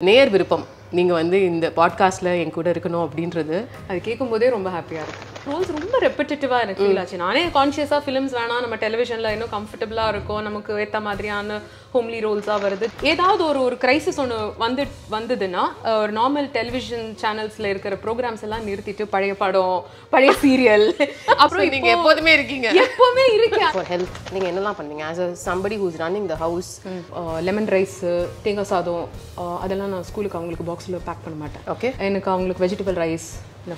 நேர் விருப்பம் நீங்க வந்து இந்த பாட்காஸ்ட்ல என் கூட இருக்கணும் அப்படின்றது அது கேட்கும்போதே ரொம்ப ஹாப்பியா இருக்கு. ரோல்ஸ் ரொம்ப ரெப்பிட்டேட்டிவா எனக்கு ஃபீல் ஆச்சு. நானே கான்ஷியஸா ஃபிலிம்ஸ் வேணாம், நம்ம டெலிவிஷன்ல இன்னும் கம்ஃபர்டபுளா இருக்கும், நமக்கு ஏற்ற மாதிரியான ஹோம்லி ரோல்ஸா வருது. ஏதாவது ஒரு கிரைசிஸ் ஒன்று வந்ததுன்னா ஒரு நார்மல் டெலிவிஷன் சேனல்ஸ்ல இருக்கிற ப்ரோக்ராம்ஸ் எல்லாம் நிறுத்திட்டு பழைய படம், பழைய சீரியல், அப்புறம் நீங்க எப்போதுமே இருக்கீங்க. எப்பவுமே இருக்கேன். ஃபார் ஹெல்த் நீங்க என்னலாம் பண்ணீங்க as a somebody who's running the house? Lemon rice, தேங்காய் சாதம், அதெல்லாம் நான் ஸ்கூலுக்கு அவங்களுக்கு பாக்ஸில் பேக் பண்ண மாட்டேன். ஓகே, எனக்கு அவங்களுக்கு vegetable rice,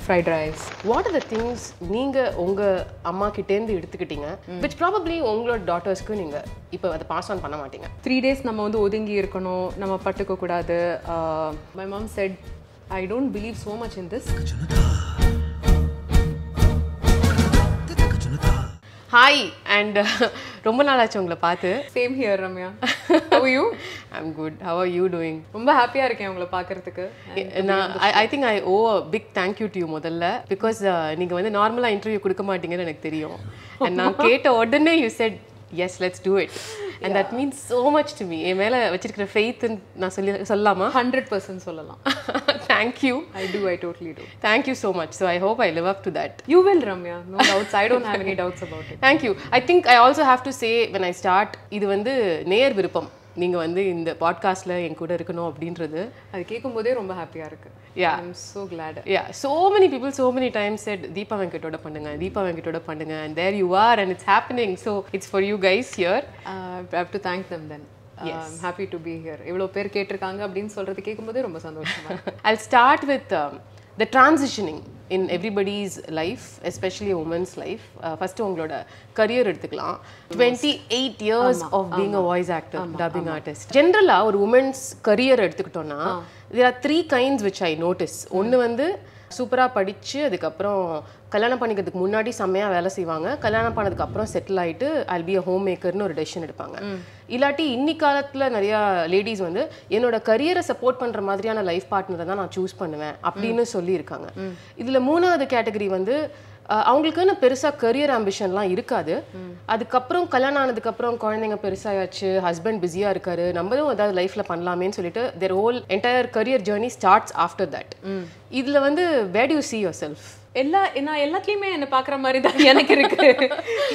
fried rice. What are the things நீங்க உங்க அம்மா கிட்டேருந்து எடுத்துக்கிட்டீங்க which probably உங்களோட டாட்டர்ஸ்க்கு நீங்க இப்போ அதை பாஸ் ஆன் பண்ண மாட்டீங்க? 3 days நம்ம வந்து ஒதுங்கி இருக்கணும், நம்ம பட்டுக்க கூடாது. My mom said I don't believe so much in this. Hi and ரொம்ப நாள் ஆச்சு உங்களை பார்த்து. Same here, Ramya. How are you? I'm good. How are you doing? ரொம்ப ஹாப்பியா இருக்கேன் உங்களை பார்க்கிறதுக்கு. I think I owe a big thank you to you முதல்ல, because நீங்க வந்து நார்மலா இன்டர்வியூ கொடுக்க மாட்டீங்கன்னு எனக்கு தெரியும். And நான் கேட்ட உடனே you said yes, let's do it. And that means so much to me. என் மேல வச்சிருக்கிற faith நான் சொல்லலாமா? 100% சொல்லலாம். Thank you. I totally do. Thank you so much. So I hope I live up to that. You will, Ramya. No doubts. I don't have any doubts about it. Thank you. I think I also have to say when I start, இது வந்து நேர் விருப்பம் நீங்க வந்து இந்த பாட்காஸ்ட்ல என் கூட இருக்கணும் அப்படின்றது அது கேட்கும்போதே ரொம்ப ஹாப்பியா இருக்கு. Yeah, I'm so glad. Yeah, so many people so many times said Deepa Venkatoda பண்ணுங்க and there you are and it's happening. So it's for you guys here. I have to thank them then. Yes. I'm happy to be here. இவ்வளோ பேர் கேட்டிருக்காங்க அப்படின்னு சொல்றது கேட்கும்போதே ரொம்ப சந்தோஷமா. I'll start with the transitioning in everybody's life, especially a woman's life. First உங்களோட career எடுத்துக்கலாம். 28 years of being a voice actor, dubbing artist. Generally ஒரு woman's career எடுத்துக்கிட்டோம்னா there are 3 kinds which I notice. ஒன்று வந்து சூப்பரா படிச்சு அதுக்கப்புறம் கல்யாணம் பண்ணிக்கிறதுக்கு முன்னாடி செம்மையா வேலை செய்வாங்க, கல்யாணம் பண்ணதுக்கு அப்புறம் செட்டில் ஆயிட்டு I'll be a homemakerன்னு ஒரு டெசிஷன் எடுப்பாங்க. இல்லாட்டி இன்னி காலத்துல நிறைய லேடிஸ் வந்து என்னோட கரியரை சப்போர்ட் பண்ற மாதிரியான லைஃப் பார்ட்னரை தான் நான் சூஸ் பண்ணுவேன் அப்படின்னு சொல்லியிருக்காங்க. இதுல 3வது கேட்டகரி வந்து அவங்களுக்குன்னு பெருசா கரியர் ஆம்பிஷன்லாம் இருக்காது. அதுக்கப்புறம் கல்யாணம் ஆனதுக்கப்புறம் குழந்தைங்க பெருசாயாச்சு, ஹஸ்பண்ட் பிஸியா இருக்காரு, நம்மளும் ஏதாவது லைஃப்ல பண்ணலாமேன்னு சொல்லிட்டு their whole entire career journey starts after that. இதுல வந்து where do you see yourself? நான் எல்லாத்துலயுமே என்ன பாக்குற மாதிரி தான் எனக்கு இருக்கு.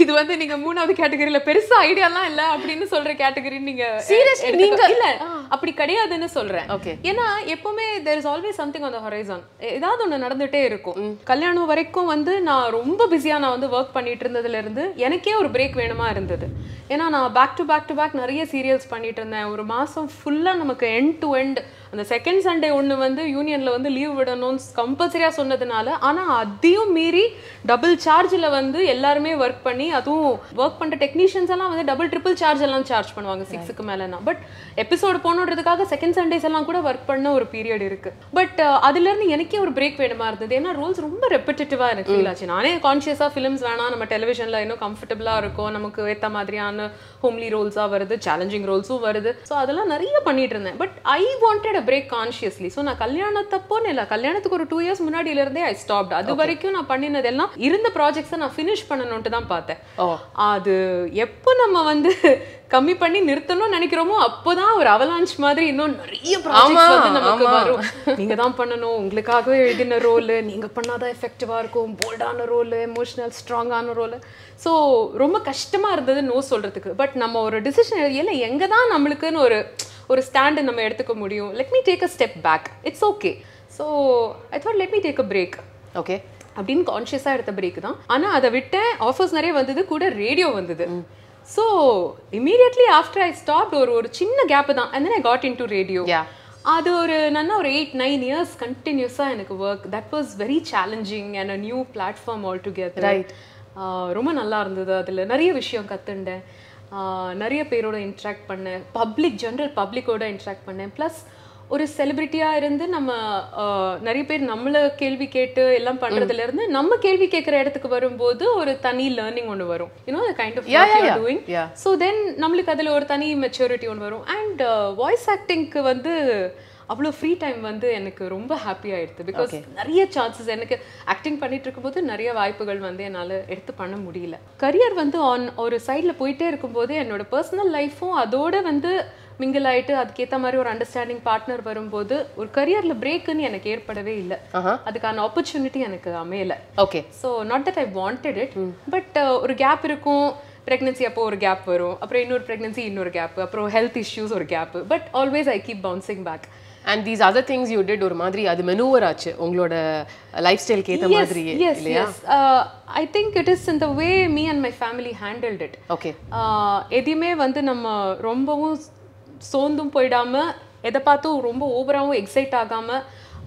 இது வந்து நீங்க 3வது கேட்டகரியில பெருசா ஐடியாலாம் இல்ல அப்படின்னு சொல்ற கேட்டகரி நீங்க சீரியஸ்லி நீங்க இல்ல அப்படி கிடையாதுன்னு சொல்றேன். ஓகே, ஏன்னா எப்பவுமே there is always something on the horizon. ஏதாவது ஒண்ணு நடந்துட்டே இருக்கும். கல்யாணம் வரைக்கும் வந்து நான் ரொம்ப பிஸியா நான் வந்து ஒர்க் பண்ணிட்டு இருந்ததுல இருந்து எனக்கே ஒரு பிரேக் வேணுமா இருந்தது. ஏன்னா நான் பேக் டு பேக் நிறைய சீரியல்ஸ் பண்ணிட்டு இருந்தேன். ஒரு மாசம் ஃபுல்லா நமக்கு எண்ட் டு எண்ட் அந்த செகண்ட் சண்டே ஒன்று வந்து யூனியன்ல வந்து லீவ் விடணும்னு கம்பல்சரியா சொன்னதுனால, ஆனா அதையும் மீறி டபுள் சார்ஜில் வந்து எல்லாருமே ஒர்க் பண்ணி, அதுவும் ஒர்க் பண்ணுற டெக்னீஷியன்ஸ் எல்லாம் வந்து டபுள் ட்ரிபிள் சார்ஜ் எல்லாம் சார்ஜ் பண்ணுவாங்க 6க்கு மேலேனா. பட் எபிசோடு போகணுன்றதுக்காக செகண்ட் சண்டேஸ் எல்லாம் கூட ஒர்க் பண்ண ஒரு பீரியட் இருக்கு. பட் அதுலேருந்து எனக்கே ஒரு பிரேக் வேணுமா இருந்தது. ஏன்னா ரோல்ஸ் ரொம்ப ரெப்பிட்டேட்டிவா எனக்கு ஃபீல் ஆச்சு. நானே கான்ஷியஸா ஃபிலிம்ஸ் வேணாம், நம்ம டெலிவிஷன்ல இன்னும் கம்ஃபர்டபுளா இருக்கும், நமக்கு ஏற்ற மாதிரியான ஹோம்லி ரோல்ஸா வருது, சேலஞ்சிங் ரோல்ஸும் வருது. ஸோ அதெல்லாம் நிறைய பண்ணிட்டு இருந்தேன். But I wanted a break consciously. So நான் கல்யாணத்தப்போன்னு இல்லை, கல்யாணத்துக்கு ஒரு 2 years முன்னாடியில இருந்தே ஐ ஸ்டாப்ட். அது வரைக்கும் நான் பண்ணினது எல்லாம் இருந்த ப்ராஜெக்ட்ஸை நான் ஃபினிஷ் பண்ணணும்ட்டு தான் பார்த்தேன். அது எப்போ நம்ம வந்து கம்மி பண்ணி நிறுத்தணும்னு நினைக்கிறோமோ அப்போதான் ஒரு அவலான்ச் மாதிரி இன்னும் நிறைய ப்ராஜெக்ட்ஸ் வந்து நமக்கு வரும். நீங்க தான் பண்ணணும், உங்களுக்காகவே எழுதின ரோல், நீங்க பண்ணாதான் எஃபெக்டிவா இருக்கும், போல்டான ரோல், எமோஷனல் ஸ்ட்ராங்கான ரோல். ஸோ ரொம்ப கஷ்டமா இருந்தது நோ சொல்றதுக்கு. பட் நம்ம ஒரு டிசிஷன் இல்லை, எங்க தான் நம்மளுக்குன்னு ஒரு ஸ்டாண்டு நம்ம எடுத்துக்க முடியும். Let me take a step back, it's okay. So I thought let me take a break. Okay அப்படின்னு கான்ஷியஸாக எடுத்த பிரேக் தான். ஆனால் அதை விட்டேன், ஆஃபர்ஸ் நிறைய வந்தது, கூட ரேடியோ வந்தது. So immediately after I stop ஒரு சின்ன கேப் தான். And then I got in to radio. அது ஒரு 8-9 years கண்டினியூஸாக எனக்கு work. That was very challenging and a new platform all together. Right, ரொம்ப நல்லா இருந்தது. அதில் நிறைய விஷயம் கற்றுண்டேன், நிறைய பேரோட இன்ட்ராக்ட் பண்ணேன், ஜென்ரல் பப்ளிக்கோட இன்ட்ராக்ட் பண்ணேன். ப்ளஸ் ஒரு செலிபிரிட்டியாக இருந்து நம்ம நிறைய பேர் நம்மளை கேள்வி கேட்டு எல்லாம் பண்ணுறதுல இருந்து நம்ம கேள்வி கேட்குற இடத்துக்கு வரும்போது ஒரு தனி லேர்னிங் ஒன்று வரும். You know kind of doing. So then நம்மளுக்கு அதில் ஒரு தனி மெச்சூரிட்டி ஒன்று வரும். அண்ட் வாய்ஸ் ஆக்டிங்க்கு வந்து அவ்வளோ ஃப்ரீ டைம் வந்து எனக்கு ரொம்ப ஹாப்பி ஆயிடுது. பிகாஸ் நிறைய சான்சஸ் எனக்கு ஆக்டிங் பண்ணிட்டு இருக்கும்போது நிறைய வாய்ப்புகள் வந்து என்னால் எடுத்து பண்ண முடியல. கரியர் வந்து ஒரு சைடில் போயிட்டே இருக்கும்போது என்னோட பர்சனல் லைஃப்பும் அதோட வந்து மிங்கிள் ஆயிட்டு அதுக்கேற்ற மாதிரி ஒரு அண்டர்ஸ்டாண்டிங் பார்ட்னர் வரும்போது ஒரு கரியர்ல பிரேக்குன்னு எனக்கு ஏற்படவே இல்லை. அதுக்கான ஆப்பர்ச்சுனிட்டி எனக்கு அமையல. Okay. So not that I wanted it, but ஒரு கேப் இருக்கும். ப்ரெக்னன்சி அப்போ ஒரு கேப் வரும், அப்புறம் இன்னொரு ப்ரெக்னன்சி இன்னொரு கேப், அப்புறம் ஹெல்த் இஷ்யூஸ் ஒரு gap, but always I keep bouncing back. And these other things you did ஒரு மாதிரி அது மெனூவர் ஆச்சு உங்களோட லைஃப் ஸ்டைலுக்கு ஏற்ற மாதிரி இல்லையா? I think it is in the way me and my family handled it. Okay. எதையுமே வந்து நம்ம ரொம்பவும் சோர்ந்தும் போயிடாம எதை பார்த்தும் ரொம்ப ஓவராகவும் எக்ஸைட் ஆகாம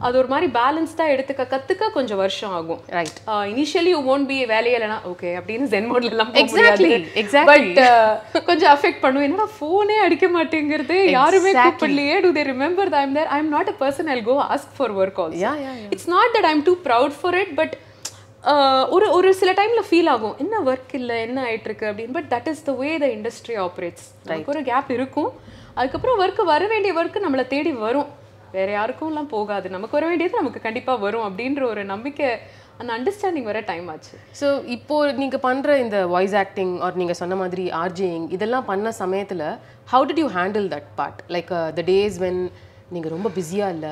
அது ஒரு மாதிரி பேலன்ஸ்டாக கற்றுக்க கொஞ்சம் வருஷம் ஆகும். Right. Initially you won't be வேலையிலனா ஓகே அப்படின்னு ஜென் மோட்ல எல்லாம் எக்ஸாக்ட்லி பட் கொஞ்சம் அஃபெக்ட் பண்ணும். என்னடா ஃபோனே அடிக்க மாட்டேங்கிறது, யாருமே கூப்பிடலையே, do they remember that I'm there? I'm not a person I'll go ask for work also. It's not that I'm too proud for it, but ஒரு சில டைம்ல ஃபீல் ஆகும் என்ன ஒர்க் இல்லை என்ன ஆயிட்டு இருக்கு அப்படின்னு. But that is the way the industry operates. நமக்கு ஒரு கேப் இருக்கும், அதுக்கப்புறம் ஒர்க்கு வர வேண்டிய ஒர்க்கு நம்மளை தேடி வரும், வேற யாருக்கும்லாம் போகாது, நமக்கு வர வேண்டியது நமக்கு கண்டிப்பா வரும் அப்படின்ற ஒரு நம்பிக்கை, அந்த அண்டர்ஸ்டாண்டிங் வர டைம் ஆச்சு. ஸோ இப்போ நீங்க பண்ற இந்த வாய்ஸ் ஆக்டிங் ஆர் நீங்க சொன்ன மாதிரி ஆர்ஜேயிங் இதெல்லாம் பண்ண சமயத்துல how did you handle that part, like the days when நீங்க ரொம்ப பிஸியா இல்ல,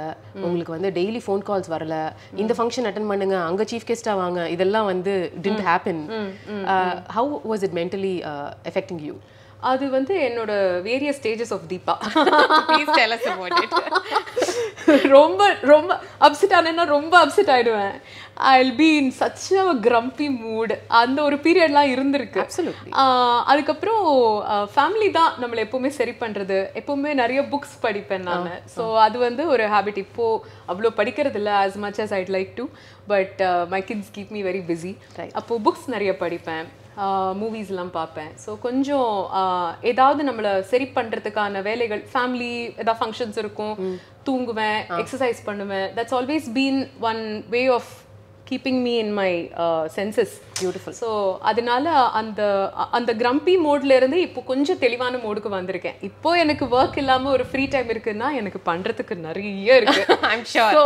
உங்களுக்கு வந்து டெய்லி ஃபோன் கால்ஸ் வரல, இந்த ஃபங்க்ஷன் அட்டெண்ட் பண்ணுங்க, அங்க சீஃப் கெஸ்டா வாங்க, இதெல்லாம் வந்து didn't happen. How was it mentally affecting you? அது வந்து என்னோட various stages of Deepa. Please tell us about it. ரொம்ப ரொம்ப அப்செட் ஆனேன்னா ரொம்ப அப்செட் ஆயிடுவேன். I'll be in such a grumpy mood. அந்த ஒரு பீரியட்லாம் இருந்திருக்கு. Absolutely. அதுக்கப்புறம் ஃபேமிலி தான் நம்மளை எப்பவுமே சரி பண்றது. எப்பவுமே நிறைய புக்ஸ் படிப்பேன் நான். ஸோ அது வந்து ஒரு ஹேபிட். இப்போ அவ்வளோ படிக்கிறது இல்லை as much as I'd like to, but my kids keep me very busy. அப்போ புக்ஸ் நிறைய படிப்பேன், மூவிஸ்லாம் பார்ப்பேன். ஸோ கொஞ்சம் ஏதாவது நம்மளை சரி பண்ணுறதுக்கான வேலைகள், ஃபேமிலி ஏதாவது ஃபங்க்ஷன்ஸ் இருக்கும், தூங்குவேன், எக்ஸசைஸ் பண்ணுவேன். That's always been one way of keeping me in my senses. Beautiful. So அதனால அந்த grumpy மோட்ல இருந்து இப்போ கொஞ்சம் தெளிவான மோடுக்கு வந்திருக்கேன். இப்போ எனக்கு வர்க் இல்லாம ஒரு ஃப்ரீ டைம் இருக்குன்னா எனக்கு பண்றதுக்கு நிறைய இருக்கு. I'm sure. So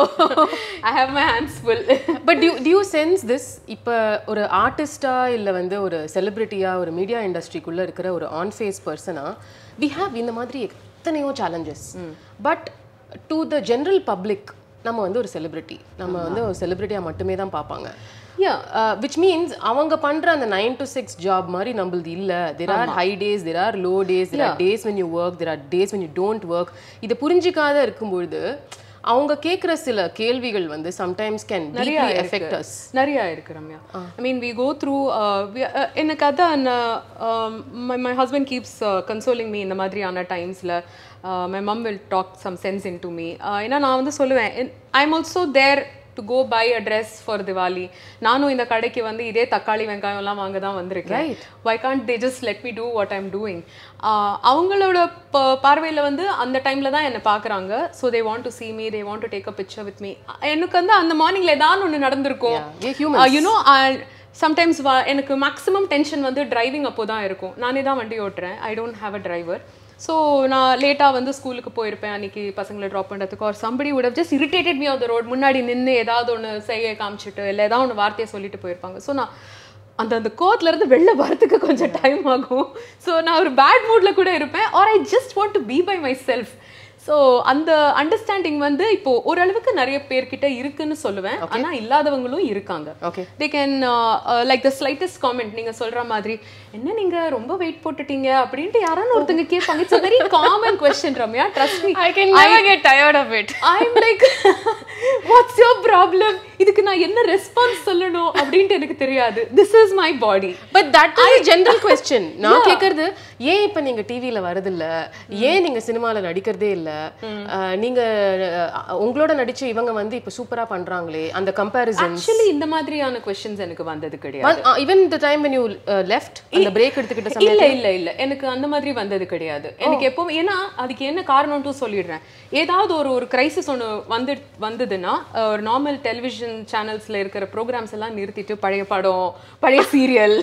I have my hands full. But do you sense this? இப்போ ஒரு ஆர்டிஸ்டா இல்ல வந்து ஒரு செலிபிரிட்டியா ஒரு மீடியா இண்டஸ்ட்ரிக்குள்ள இருக்கிற ஒரு ஆன் ஃபேஸ் பர்சனா we have இந்த மாதிரி எத்தனையோ challenges. But to the general public நம்ம வந்து ஒரு செலிபிரிட்டி, நம்ம வந்து ஒரு செலிபிரிட்டியாக மட்டுமே தான் பார்ப்பாங்க. which means அவங்க பண்ற அந்த 9 to 6 ஜாப் மாதிரி நம்மளது இல்லை. there are high days, there are low days, there are days when you work, there are days when you don't work. இதை புரிஞ்சிக்காத இருக்கும்பொழுது அவங்க கேட்குற சில கேள்விகள் வந்து sometimes can deeply affect us. நிறையா இருக்கு Ramya. I mean we go through எனக்கு அதான் my husband keeps consoling me இந்த மாதிரியான டைம்ஸில். My mom will talk some sense into me. ஏன்னா நான் வந்து சொல்லுவேன், I'm also there to go buy a dress for Diwali. நானும் இந்த கடைக்கு வந்து இதே தக்காளி வெங்காயம்லாம் வாங்க தான் வந்திருக்கேன். Why can't they just let me do what I'm doing? அவங்களோட பார்வையில் வந்து அந்த டைமில் தான் என்னை பார்க்குறாங்க. So they want to see me, they want to take a picture with me. எனக்கு வந்து அந்த மார்னிங்கில் ஏதாவது ஒன்று நடந்திருக்கும். You know, சம்டைம்ஸ் எனக்கு மேக்ஸிமம் டென்ஷன் வந்து டிரைவிங் அப்போ தான் இருக்கும். நானே தான் வண்டி ஓட்டுறேன், I don't have a driver. So நான் லேட்டாக வந்து ஸ்கூலுக்கு போயிருப்பேன் அன்றைக்கி பசங்களை ட்ராப் பண்ணுறதுக்கு. ஒரு somebody would have just irritated me on the road. முன்னாடி நின்று ஏதாவது ஒன்று செய்ய காமிச்சிட்டு இல்லை ஏதாவது ஒன்று வார்த்தையை சொல்லிட்டு போயிருப்பாங்க. ஸோ நான் அந்த கோவத்துலேருந்து வெளில வரத்துக்கு கொஞ்சம் டைம் ஆகும். ஸோ நான் ஒரு பேட் மூடில் கூட இருப்பேன், or I just want to be by myself. So அந்த அண்டர்ஸ்டாண்டிங் வந்து இப்போ ஓரளவுக்கு நிறைய பேர்கிட்ட இருக்குன்னு சொல்லுவேன். ஆனால் இல்லாதவங்களும் இருக்காங்க. They can like the slightest comment, நீங்கள் சொல்கிற மாதிரி என்ன நீங்கள் ரொம்ப வெயிட் போட்டுட்டீங்க அப்படின்ட்டு யாரான ஒருத்தங்க கேட்பாங்க. It's a very common question Ramya, trust me. I can never get tired of it. I am like what's your problem, இதுக்கு நான் என்ன ரெஸ்பான்ஸ் சொல்லணும் அப்படின்ட்டு எனக்கு தெரியாது. This is my body. But that is general question. நான் கேட்கறது, ஏன் இப்போ நீங்கள் டிவியில் வரதில்ல, ஏன் நீங்கள் சினிமாவில் நடிக்கிறதே இல்லை, நீங்க உங்களோட நடிச்ச இவங்க வந்து இப்ப சூப்பரா பண்றாங்களே, அந்த கம்பேரிசன். ஆக்சுவலி இந்த மாதிரியான क्वेश्चंस எனக்கு வந்தது கிடையாது. Even the time when you left அந்த பிரேக் எடுத்துக்கிட்ட சமயத்துல இல்ல எனக்கு அந்த மாதிரி வந்தது கிடையாது. எனக்கு எப்பவும், ஏன்னா அதுக்கு என்ன காரணம்னு சொல்லிடுறேன். ஏதாவது ஒரு கிரைசிஸ் ஒன்று வந்ததுன்னா ஒரு நார்மல் டெலிவிஷன் சேனல்ஸ்ல இருக்கிற ப்ரோக்ராம்ஸ் எல்லாம் நிறுத்திட்டு பழைய படம், பழைய சீரியல்,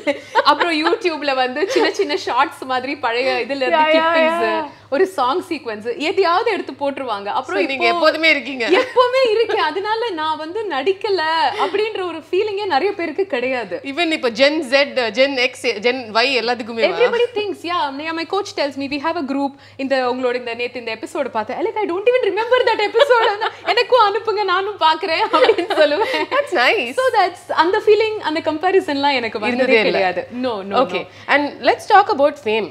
அப்புறம் யூடியூப்ல வந்து சின்ன சின்ன ஷார்ட்ஸ் மாதிரி பழைய இதுல இருந்து கிளிப்பிங்ஸ், ஒரு சாங் சீக்வென்ஸ் எதையாவது எடுத்து போட்டுருவாங்க. அப்புறம் நீங்க எப்போதுமே இருக்கீங்க. எப்பவுமே இருக்கேன். அதனால நான் வந்து நடிக்கல அப்படின்ற ஒரு ஃபீலிங்கே நிறைய பேருக்கு கிடையாது. ஈவன் இப்போ gen Z, gen X, gen Y எல்லாத்துக்குமே everybody thinks my coach tells me we have a group இந்த உங்களோட இந்த நேத்து இந்த எபிசோட் பார்த்தேன். like I don't even remember that episode. எனக்கும் அனுப்புங்க நானும் பார்க்கறேன் அப்படின்னு சொல்லுவேன். That's nice. So that's அந்த ஃபீலிங் அந்த கம்பேரிசன்லாம் எனக்கு வந்ததே கிடையாது. No. Okay. And let's talk about fame.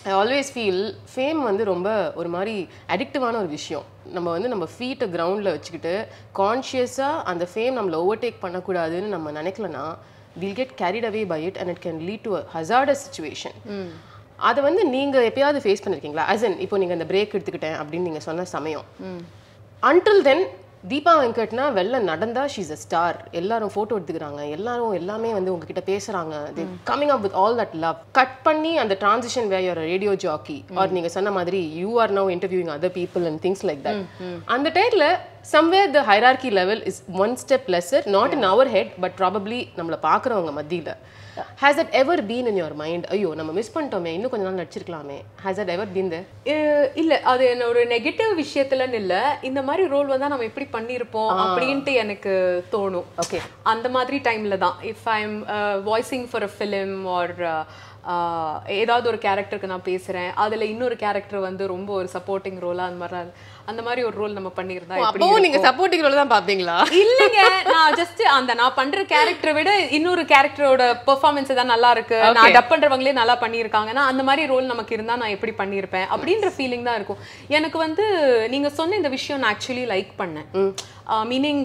I always feel fame வந்து ரொம்ப ஒரு மாதிரி அடிக்டிவான ஒரு விஷயம். நம்ம ஃபீட்டை கிரவுண்டில் வச்சுக்கிட்டு கான்ஷியஸாக அந்த ஃபேம் நம்மளை ஓவர்டேக் பண்ணக்கூடாதுன்னு நம்ம நினைக்கலன்னா we'll get carried away by it and it can lead to a hazardous situation. அதை வந்து நீங்கள் எப்பயாவது ஃபேஸ் பண்ணியிருக்கீங்களா? as in இப்போ நீங்கள் அந்த பிரேக் எடுத்துக்கிட்டேன் அப்படின்னு நீங்கள் சொன்ன சமயம் until then தீபா வெங்கட்னா வெளில நடந்தா ஷீஸ் அ ஸ்டார். எல்லாரும் ஃபோட்டோ எடுத்துக்கிறாங்க, எல்லாமே வந்து உங்ககிட்ட பேசுறாங்க. Coming up with all that love. Cut பண்ணி அந்த transition where your radio jockey or நீங்க சொன்ன மாதிரி you are now interviewing other people and things like that. அந்த டைம்ல somewhere the hierarchy level is one step lesser, not in our head but probably நம்மள பார்க்குறவங்க மத்தியில. Has that ever been in your mind? ஐயோ நம்ம miss பண்ணிட்டோமே, இன்னும் கொஞ்ச நாள் நடிச்சிருக்கலாமே. Has that ever been there? இல்ல, அது என்ன ஒரு நெகட்டிவ் விஷயத்துலன்னு இல்ல, இந்த மாதிரி ரோல் வந்தா நம்ம எப்படி பண்ணிருப்போம் அப்படின்ட்டு எனக்கு தோணும். ஓகே, அந்த மாதிரி டைம்ல தான் if I am voicing for a film or ஏதாவது ஒரு கேரக்டருக்கு நான் பேசுறேன், அதுல இன்னொரு கேரக்டர் வந்து ரொம்ப ஒரு சப்போர்ட்டிங் ரோலா அந்த மாதிரி ஒரு ரோல் நம்ம பண்ணிருந்தா அப்போ நீங்க சப்போர்ட்டிங் ரோல் தான் பாப்பீங்களா? இல்லங்க, நான் ஜஸ்ட் நான் பண்ற கேரக்டரை விட இன்னொரு கேரக்டரோட பெர்ஃபார்மன்ஸ் தான் நல்லா இருக்கு, நான் டப் பண்றவங்களே நல்லா பண்ணியிருக்காங்கன்னா அந்த மாதிரி ரோல் நமக்கு இருந்தா நான் எப்படி பண்ணியிருப்பேன் அப்படின்ற ஃபீலிங் தான் இருக்கும் எனக்கு. வந்து நீங்க சொன்ன இந்த விஷயம் நான் ஆக்சுவலி லைக் பண்ணேன். meaning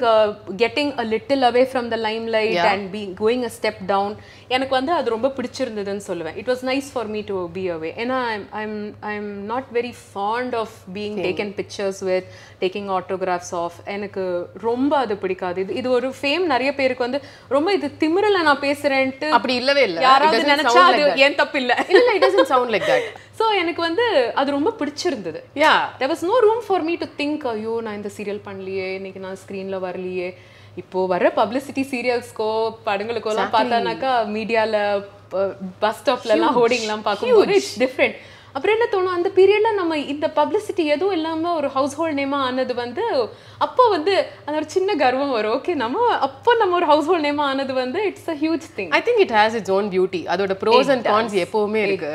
getting a little away from the limelight and going a step down. எனக்கு வந்து அது ரொம்ப பிடிச்சிருந்ததுன்னு சொல்லுவேன். It was nice for me to be away. ஏன்னா I'm not very fond of being taken pictures with, taking autographs of. எனக்கு ரொம்ப அது பிடிக்காது. இது ஒரு ஃபேம் நிறைய பேருக்கு வந்து ரொம்ப இது திமிரல நான் பேசுறேன்ட்டு அப்படி இல்லவே இல்ல. யாராவது நினைச்சா அது ஏன் தப்பு இல்ல. இல்ல, it doesn't sound like that. So எனக்கு வந்து அது ரொம்ப பிடிச்சிருந்தது. There was no room for me to think ஐயோ நான் இந்த சீரியல் பண்ணலையே, இன்னைக்கு நான் ஸ்க்ரீன்ல வரலையே. இப்போ வர பப்ளிசிட்டி சீரியல்ஸ்க்கோ படங்களுக்கோ எல்லாம் பார்த்தானாக்கா மீடியால பஸ் ஸ்டாப்ல எல்லாம் ஹோர்டிங்லாம் பார்க்கும்போது இட்ஸ் டிஃப்ரெண்ட். அப்புறம் என்ன தோணும், அந்த பீரியட்ல நம்ம இந்த பப்ளிசிட்டி எதுவும் இல்லாம ஒரு ஹவுஸ் ஹோல்ட் நேமா ஆனது வந்து அப்போ வந்து அந்த ஒரு சின்ன கர்வம் வரும். ஓகே, நம்ம ஒரு ஹவுஸ் ஹோல்ட் நேமா ஆனது வந்து it's a huge thing. I think it has its own beauty. அதோட pros and cons எப்பவுமே இருக்கு.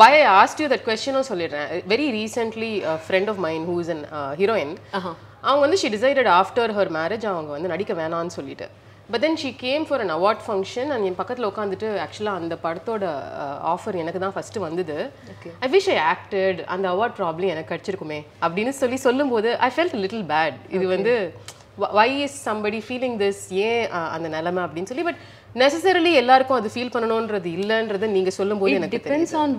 Why I asked you that question சொல்லிடுறேன். Very recently a friend of mine who is an heroine, அவங்க வந்து she decided after her marriage அவங்க வந்து நடிக்க வேணாம்னு சொல்லிட்டு. But then she came for an award function and என் பக்கத்தில் உட்காந்துட்டு ஆக்சுவலாக அந்த படத்தோட ஆஃபர் எனக்கு தான் ஃபஸ்ட்டு வந்தது. I wish I acted, அந்த அவார்ட் ப்ராப்ளம் எனக்கு கிடச்சிருக்குமே அப்படின்னு சொல்லும்போது I felt a little bad. இது வந்து why is somebody feeling this, ஏன் அந்த நிலைமை அப்படின்னு சொல்லி. பட் necessarily எல்லாருக்கும் அது ஃபீல் பண்ணணும்ன்றது இல்லைன்றது நீங்கள் சொல்லும்போது எனக்கு depends on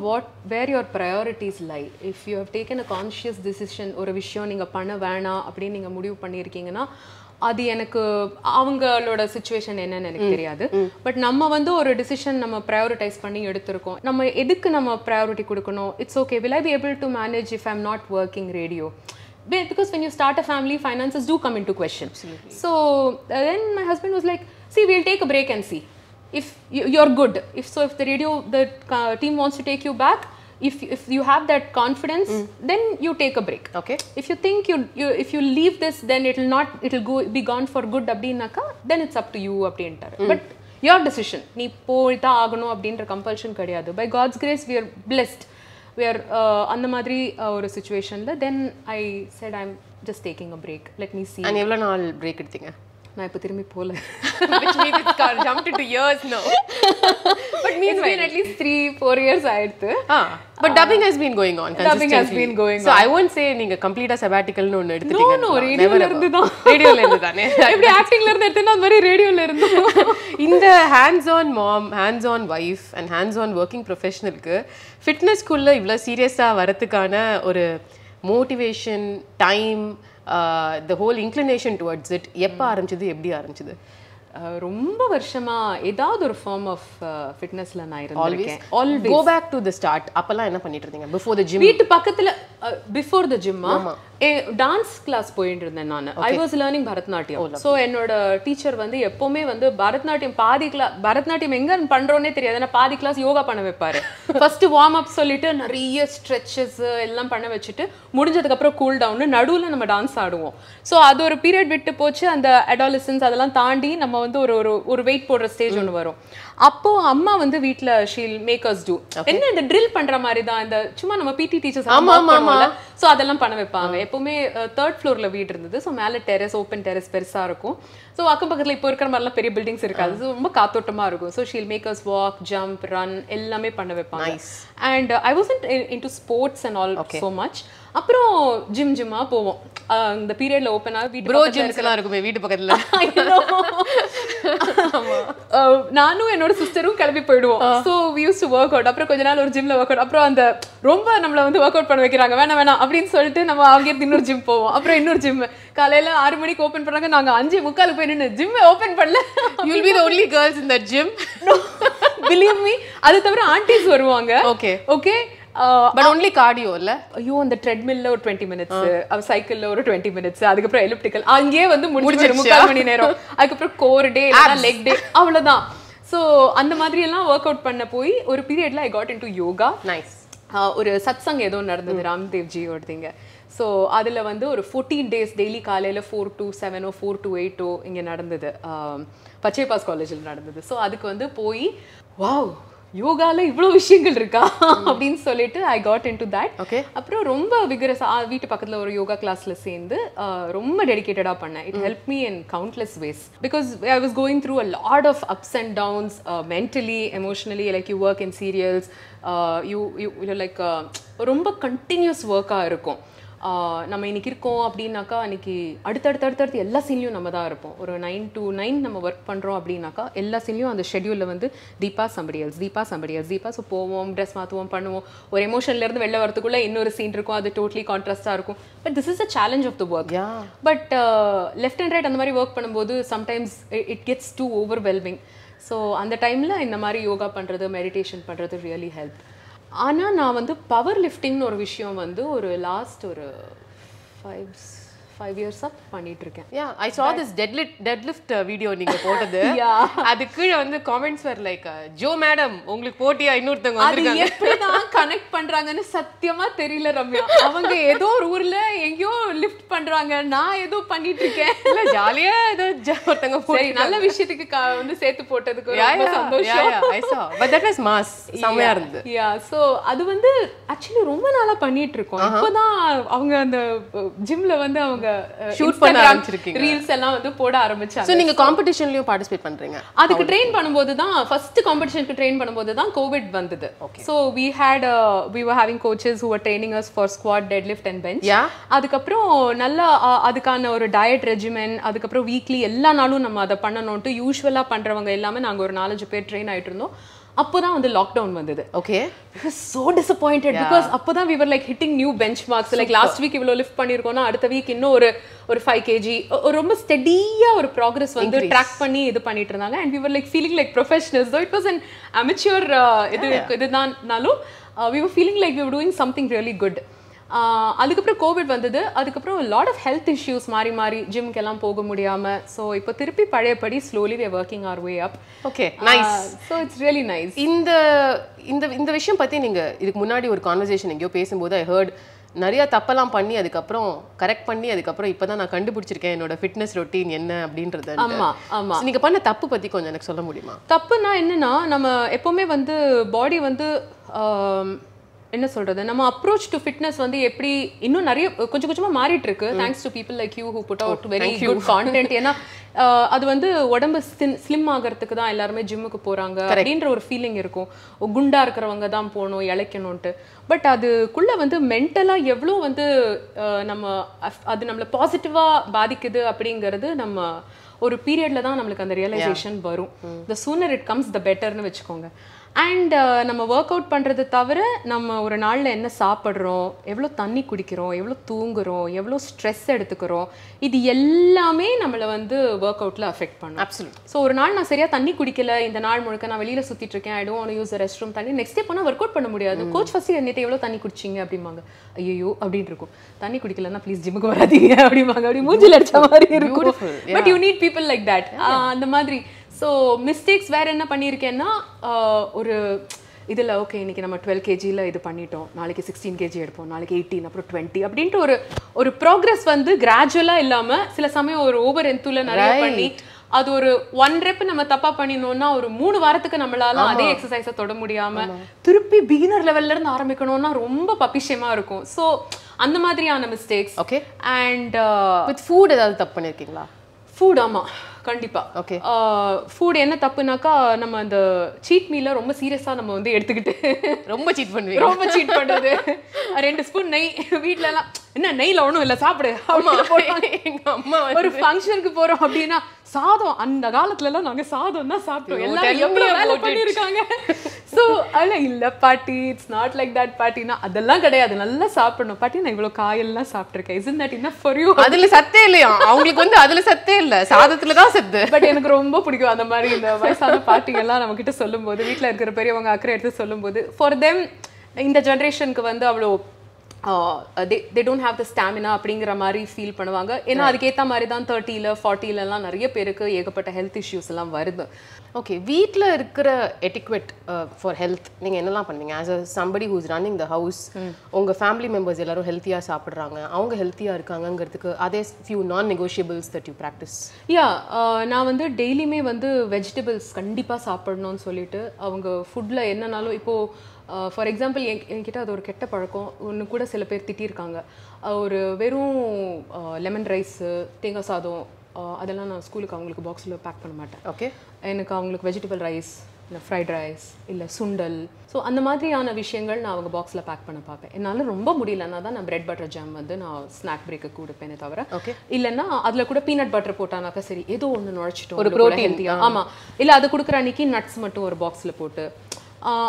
where your priorities lie. If you have taken a conscious decision, ஒரு விஷயம் நீங்கள் பண்ண வேணாம் அப்படின்னு நீங்கள் முடிவு பண்ணியிருக்கீங்கன்னா அது எனக்கு அவங்களோட சிச்சுவேஷன் என்னன்னு எனக்கு தெரியாது. பட் நம்ம வந்து ஒரு டிசிஷன் நம்ம ப்ரையாரிட்டைஸ் பண்ணி எடுத்திருக்கோம். நம்ம எதுக்கு நம்ம ப்ரையாரிட்டி கொடுக்கணும்? It's okay, will I be able to manage if I'm not working radio? Because when you start a family, finances do come into question. Absolutely. So then my husband was like, see, we'll take a break and see if you're good. If the radio team wants to take you back, if you have that confidence, then you take a break. Okay. If you think if you leave this, then it'll be gone for good அப்படினாக்கா, then it's up to you அப்படின்ட்டாரு. But your decision, நீ போய் தான் ஆகணும் அப்படின்ற compulsion கிடையாது. By God's grace we are blessed. We are அந்த மாதிரி ஒரு சிச்சுவேஷன்ல then I said I'm just taking a break. Let me see. And எவ்வளவு நாள் பிரேக் எடுத்தீங்க? நான் இப்ப திரும்பி போல. Which means it's jumped into years now. But It's been at least 3-4 years ஆயிடுது. But dubbing has been going on consistently. Dubbing has been going on. So I won't say நீங்க கம்ப்ளீட்டா sabbatical னு ஒன்னு எடுத்துட்டீங்க. No, ரேடியோல இருந்து தான். ரேடியோல இருந்து தானே. இப்படி ஆக்டிங்ல இருந்து எடுத்தேன்னா அந்த மாதிரி ரேடியோல இருந்து. இந்த hands on mom, hands on wife and hands on working professionalக்கு fitness குள்ள இவ்ளோ சீரியஸா வரதுக்கான ஒரு motivation, time, the whole inclination towards it எப்ப ஆரம்பிச்சது, எப்படி ஆரம்பிச்சது? ரொம்ப வருஷமா ஏதாவது ஒரு ஃபார்ம் ஆஃப் ஃபிட்னஸ்ல நான் இருந்திருக்கேன். Always go back to the start. அப்பலாம் என்ன பண்ணிட்டு இருந்தீங்க before the gym? வீட்டு பக்கத்துல before the gym dance class போயிட்டு இருந்தேன் நான். I was learning Bharatanatyam. So என்னோட டீச்சர் வந்து எப்பவுமே வந்து பரதநாட்டியம் எங்க பண்றோன்னே தெரியாது, ஏன்னா பாதி கிளாஸ் யோகா பண்ண வைப்பாரு. ஃபர்ஸ்ட் வார்ம் அப் சொல்லிட்டு நிறைய ஸ்ட்ரெச்சஸ் எல்லாம் பண்ண வச்சுட்டு முடிஞ்சதுக்கு அப்புறம் கூல் டவுன், நடுவில் நம்ம டான்ஸ் ஆடுவோம். ஸோ அது ஒரு பீரியட் விட்டு போச்சு. அந்த அடாலசன்ஸ் அதெல்லாம் தாண்டி நம்ம வந்து ஒரு வெயிட் போடுற ஸ்டேஜ் ஒன்று வரும். அப்போ அம்மா வந்து வீட்ல ஷீல் மேக்கர்ஸ் டூ என்ன இந்த ட்ரில் பண்ற மாதிரி தான், இந்த சும்மா நம்ம பிடி டீச்சர்ஸ் ஸோ அதெல்லாம் பண்ண வைப்பாங்க. எப்பவுமே 3rd ஃப்ளோர்ல வீடு இருந்தது. ஸோ மேலே டெரஸ், ஓப்பன் டெரஸ் பெருசா இருக்கும். ஸோ அக்கம் பக்கத்துல இப்போ இருக்கிற மாதிரிலாம் பெரிய பில்டிங்ஸ் இருக்காது. ஸோ ரொம்ப காத்தோட்டமா இருக்கும். So Sheel makers walk, jump, run எல்லாமே பண்ண வைப்பாங்க. And I wasn't into sports and all so much. அப்புறம் ஜிம்மா போவோம். இந்த பீரியட்ல ஓப்பனா வீட்டு பக்கத்துல நானும் என்னோட சிஸ்டரும் கிளம்பி போயிடுவோம். So we use to work out. அப்புறம் கொஞ்ச நாள் ஒரு ஜிம்ல ஒர்க் அவுட். அப்புறம் அந்த ரொம்ப நம்மள வந்து ஒர்க் அவுட் பண்ண வைக்கிறாங்க, வேணாம் அப்படின்னு சொல்லிட்டு நம்ம அங்கேயிருந்து இன்னொரு ஜிம் போவோம். அப்புறம் இன்னொரு ஜிம் காலையில 6 மணிக்கு ஓப்பன் பண்றாங்க, நாங்க 5:45 போய் நின்று ஜிம் ஓப்பன் பண்ணல. You'll be the only girls in that gym. Believe me. அது தவிர ஆண்டிஸ் வருவாங்க. ஓகே பட் ஒன்லி கார்டியோ இல்ல. ஐயோ அந்த ட்ரெட்மில்ல ஒரு 20 மினிட்ஸ், சைக்கிள்ல ஒரு 20 மினிட்ஸ், அதுக்கப்புறம் எலிப்டிக்கல் அங்கேயே வந்து முடிஞ்சிடும் 3/4 மணி நேரம். அதுக்கப்புறம் கோர் டே இல்லைன்னா லெக் டே, அவ்வளவுதான். ஸோ அந்த மாதிரி எல்லாம் ஒர்க் அவுட் பண்ண போய் ஒரு பீரியட்ல I got into yoga. Nice. ஒரு சத்சங் ஏதோ நடந்தது ராம்தேவ்ஜியோடதுங்க. ஸோ அதில் வந்து ஒரு 14 days டெய்லி காலையில் 4 to 7 4 to 8 இங்கே நடந்தது. பச்சைபாஸ் காலேஜில் நடந்தது. ஸோ அதுக்கு வந்து போய் வாவ் யோகால இவ்வளோ விஷயங்கள் இருக்கா அப்படின்னு சொல்லிட்டு ஐ காட் இன்டு தட். அப்புறம் ரொம்ப விகரஸா வீட்டு பக்கத்தில் ஒரு யோகா கிளாஸ்ல சேர்ந்து ரொம்ப டெடிகேட்டடாக பண்ணேன். It help me in countless ways because I was going through a lot of ups and downs mentally, emotionally. Like you work in serials, you like ரொம்ப கண்டினியூஸ் ஒர்க்காக இருக்கும். நம்ம இன்னைக்கு இருக்கோம் அப்படின்னாக்கா அன்னைக்கு அடுத்தடுத்து எல்லா சீன்லையும் நம்ம தான் இருப்போம். ஒரு 9 to 9 நம்ம ஒர்க் பண்ணுறோம் அப்படின்னாக்கா எல்லா சீன்லையும் அந்த ஷெட்யூலில் வந்து தீபா somebody else. ஸோ போவோம், ட்ரெஸ் மாற்றுவோம், பண்ணுவோம். ஒரு எமோஷன்லேருந்து வெளில வரதுக்குள்ளே இன்னொரு சீன் இருக்கும், அது டோட்டலி கான்ட்ராஸ்டாக இருக்கும். But this is a challenge of the work. But left and right அந்த மாதிரி ஒர்க் பண்ணும்போது sometimes it gets too overwhelming. So அந்த டைமில் இந்த மாதிரி யோகா பண்ணுறது, மெடிடேஷன் பண்ணுறது ரியலி ஹெல்ப். ஆனால் நான் வந்து பவர் லிஃப்டிங்னு ஒரு விஷயம் வந்து ஒரு லாஸ்ட் ஒரு 5 years பண்ணிட்டு இருக்கேன். I saw this deadlift video நீங்க போட்டது. அது கீழே வந்து comments were like Joe madam உங்களுக்கு போட்டியா இன்னொருத்தங்க வந்திருக்காங்க. அது எப்படி தான் கனெக்ட் பண்றாங்கன்னு சத்தியமா தெரியல ரம்யா. அவங்க ஏதோ ஒரு ஊர்ல எங்கயோ லிஃப்ட் பண்றாங்க, நான் ஏதோ பண்ணிட்டு இருக்கேன். இல்ல ஜாலியா ஏதோ ஒருத்தங்க சரி நல்ல விஷயத்துக்கு வந்து சேர்த்து போட்டதுக்கு ரொம்ப சந்தோஷம். I saw but that was mass செமையா இருந்தது. சோ அது வந்து ஆக்சுவலி ரொம்ப நாளா பண்ணிட்டு இருக்கோம். இப்போதான் அவங்க அந்த ஜிம்ல வந்து அவங்க ஷூட் பண்ண ஆரம்பிச்சிருக்கீங்க, ரீல்ஸ் எல்லாம் வந்து போட ஆரம்பிச்சாங்க. சோ நீங்க காம்படிஷன்லயும் பார்ட்டிசிபேட் பண்றீங்க? அதுக்கு ட்ரெயின் பண்ணும்போது தான் ஃபர்ஸ்ட் காம்படிஷனுக்கு ட்ரெயின் பண்ணும்போது தான் கோவிட் வந்தது. So we were having coaches who were training us for squat, deadlift and bench. அதுக்கப்புறம் நல்ல அதுக்கான ஒரு டயட் ரெஜிமென், அதுக்கப்புறம் வீக்லி எல்லா நாளும் நம்ம அதை பண்ணணும்ட்டு யூஸ்வலா பண்றவங்க எல்லாமே நாங்க ஒரு 4-5 பேர் ட்ரெயின் ஆயிட்டு இருந்தோம். அப்போதான் வந்து லாக்டவுன் வந்தது. Okay, we were so disappointed because அப்போதான் we were like hitting new benchmarks. like last week இவ்வளோ லிஃப்ட் பண்ணிருக்கோம்னா அடுத்த வீக் இன்னும் ஒரு 5 kg ரொம்ப ஸ்டெடியா ஒரு ப்ராக்ரஸ் வந்து ட்ராக் பண்ணி இது பண்ணிட்டு இருந்தாங்க. and we were like feeling like professionals though it was an amateur இதுதான்னாலும் we were feeling like we were doing something really good. அதுக்கப்புறம் கோவிட் வந்தது. அதுக்கப்புறம் லாட் ஆஃப் ஹெல்த் இஷ்யூஸ் மாறி ஜிம்க்கு எல்லாம் போக முடியாம. ஸோ இப்போ திருப்பி பழையபடி slowly we are working our way up. Okay, nice. So it's really nice. இந்த விஷயம் பத்தி நீங்க இதுக்கு முன்னாடி ஒரு கான்வர்சேஷன் எங்கேயோ பேசும்போது ஐ ஹர்ட் நிறைய தப்பெல்லாம் பண்ணி அதுக்கப்புறம் கரெக்ட் பண்ணி அதுக்கப்புறம் இப்பதான் நான் கண்டுபிடிச்சிருக்கேன் என்னோட ஃபிட்னஸ் ரொட்டீன் என்ன அப்படின்றது. ஆமா, நீங்க பண்ண தப்பு பத்தி கொஞ்சம் எனக்கு சொல்ல முடியுமா? தப்புனா என்னன்னா, நம்ம எப்பவுமே வந்து பாடி வந்து என்ன சொல்றது, நம்ம அப்ரோச் டு ஃபிட்னஸ் வந்து எப்படி இன்னும் நிறைய கொஞ்சம் கொஞ்சமா மாறிட்டு இருக்கு. Thanks to people like you who put out very good content. ஏன்னா அது வந்து உடம்பு ஸ்லிம் ஆகிறதுக்கு தான் எல்லாருமே ஜிம்முக்கு போறாங்க அப்படின்ற ஒரு ஃபீலிங் இருக்கும். குண்டா இருக்கிறவங்க தான் போகணும், இழைக்கணும்ட்டு. பட் அதுக்குள்ள வந்து மென்டலா எவ்வளோ வந்து அது நம்மளை பாசிட்டிவா பாதிக்குது அப்படிங்கிறது நம்ம ஒரு பீரியட்ல தான் நம்மளுக்கு அந்த ரியலைசேஷன் வரும். The sooner it comes the பெட்டர்னு வச்சுக்கோங்க. அண்ட் நம்ம ஒர்க் அவுட் பண்ணுறது தவிர நம்ம ஒரு நாளில் என்ன சாப்பிட்றோம், எவ்வளோ தண்ணி குடிக்கிறோம், எவ்வளோ தூங்குறோம், எவ்வளோ ஸ்ட்ரெஸ் எடுத்துக்கிறோம், இது எல்லாமே நம்மளை வந்து ஒர்க் அவுட்டில் அஃபெக்ட் பண்ணும். அப்சல்யூட். ஸோ ஒரு நாள் நான் சரியாக தண்ணி குடிக்கல, இந்த நாள் முழுக்க நான் வெளியில் சுற்றிட்டு இருக்கேன், I don't want to use the rest room, தண்ணி நெக்ஸ்ட் டே போனால் ஒர்க் அவுட் பண்ண முடியாது. கோச் ஃபஸ்ட்டு என்னத்தை எவ்வளோ தண்ணி குடிச்சிங்க அப்படிம்பாங்க. ஐயோ அப்படின்னு இருக்கும். தண்ணி குடிக்கலன்னா ப்ளீஸ் ஜிம்முக்கு வராதீங்க அப்படிம்பாங்க. அப்படி மூஞ்சில் அடிச்ச மாதிரி இருக்கும். But you need people like that. அந்த மாதிரி. ஸோ மிஸ்டேக்ஸ் வேறு என்ன பண்ணியிருக்கேன்னா, ஒரு இதில் ஓகே இன்றைக்கி நம்ம 12 kgயில் இது பண்ணிட்டோம், நாளைக்கு 16 kg எடுப்போம், நாளைக்கு 18, அப்புறம் 20 அப்படின்ட்டு ஒரு ப்ராக்ரஸ் வந்து கிராஜுவலாக இல்லாமல் சில சமயம் ஒரு ஓவர் எந்தூவில் நிறைய பண்ணி அது ஒரு 1 rep நம்ம தப்பா பண்ணினோம்னா ஒரு 3 வாரத்துக்கு நம்மளால அதே எக்ஸசைஸை தொட முடியாம திருப்பி பிகினர் லெவல்ல இருந்து ஆரம்பிக்கணும்னா ரொம்ப பப்பிஷமா இருக்கும். ஸோ அந்த மாதிரியான mistakes. Okay. And with food ஏதாவது தப்பு பண்ணிருக்கீங்களா? ஃபுட் ஆமா கண்டிப்பா. ஓகே. ஃபுட் என்ன தப்புனாக்கா, நம்ம அந்த சீட் மீல ரொம்ப சீரியஸா நம்ம வந்து எடுத்துக்கிட்டு ரொம்ப சீட் பண்ணுவீங்க. ரொம்ப சீட் பண்றது. 2 ஸ்பூன் நெய் வீட்ல எல்லாம் என்ன நெய்ல ஒண்ணும் இல்ல சாப்பிடு. எங்க அம்மா ஒரு ஃபங்க்ஷனுக்கு போறோம் அப்படின்னா சாதம், அந்த காலத்துல எல்லாம் நாங்க சாதம் தான் சாப்பிட்டோம். எல்லாரும் எவ்வளவு வேலை பண்ணிருக்காங்க. சோ அல்ல இல்ல பாட்டி, இட்ஸ் நாட் லைக் தட் பாட்டினா அதெல்லாம் கிடையாது, நல்லா சாப்பிடணும் பாட்டி, நான் இவ்வளவு காயெல்லாம் சாப்பிட்டிருக்கேன், isn't that enough for you? அதுல சத்தே இல்லையா அவங்களுக்கு வந்து? அதுல சத்தே இல்ல, சாதத்துல தான் சத்து. பட் எனக்கு ரொம்ப பிடிக்கும் அந்த மாதிரி இந்த வயசான பாட்டிங்க எல்லாம் நம்ம கிட்ட சொல்லும் போது, வீட்டுல இருக்கிற பெரியவங்க அக்கறை எடுத்து சொல்லும் போது, ஃபார் தெம் இந்த ஜெனரேஷனுக்கு வந்து அவ்வளோ they don't have the stamina அப்படிங்கிற மாதிரி ஃபீல் பண்ணுவாங்க. ஏன்னா அதுக்கேற்ற மாதிரி தான் 30ல 40லலாம் நிறைய பேருக்கு ஏகப்பட்ட ஹெல்த் இஷ்யூஸ் எல்லாம் வருது. ஓகே. வீட்டில் இருக்கிற எட்டிக்வெட் ஃபார் ஹெல்த் நீங்கள் என்னெல்லாம் பண்ணீங்க? As a somebody whose running the house, உங்கள் ஃபேமிலி மெம்பர்ஸ் எல்லாரும் ஹெல்த்தியாக சாப்பிட்றாங்க, அவங்க ஹெல்த்தியாக இருக்காங்கிறதுக்கு அதே ஃபியூ நான் நெகோஷியபிள்ஸ் தட் யூ ப்ராக்டிஸ்? யா, நான் வந்து டெய்லியுமே வந்து வெஜிடபிள்ஸ் கண்டிப்பாக சாப்பிடணும்னு சொல்லிட்டு அவங்க ஃபுட்டில் என்னன்னாலும் இப்போது ஃபார் எக்ஸாம்பிள் என்கிட்ட அது ஒரு கெட்ட பழக்கம் ஒன்று கூட சில பேர் திட்டியிருக்காங்க. ஒரு வெறும் லெமன் ரைஸு, தேங்காய் சாதம் அதெல்லாம் நான் ஸ்கூலுக்கு அவங்களுக்கு பாக்ஸில் பேக் பண்ண மாட்டேன். ஓகே. எனக்கு அவங்களுக்கு வெஜிடபிள் ரைஸ், இல்லை ஃப்ரைட் ரைஸ், இல்லை சுண்டல், ஸோ அந்த மாதிரியான விஷயங்கள் நான் அவங்க பாக்ஸில் பேக் பண்ண பார்ப்பேன். என்னால் ரொம்ப முடியலன்னா தான் நான் பிரெட் பட்டர் ஜாம் வந்து நான் ஸ்நாக் பிரேக்கு கொடுப்பேனே தவிர. ஓகே. இல்லைன்னா அதில் கூட பீனட் பட்டர் போட்டானாக்கா சரி ஏதோ ஒன்று நுழைச்சிட்டோம், ஒரு ப்ரோட்டீன் ஹெல்த்தியாக. ஆமாம். இல்லை அது கொடுக்குற அன்றைக்கி நட்ஸ் மட்டும் ஒரு பாக்ஸில் போட்டு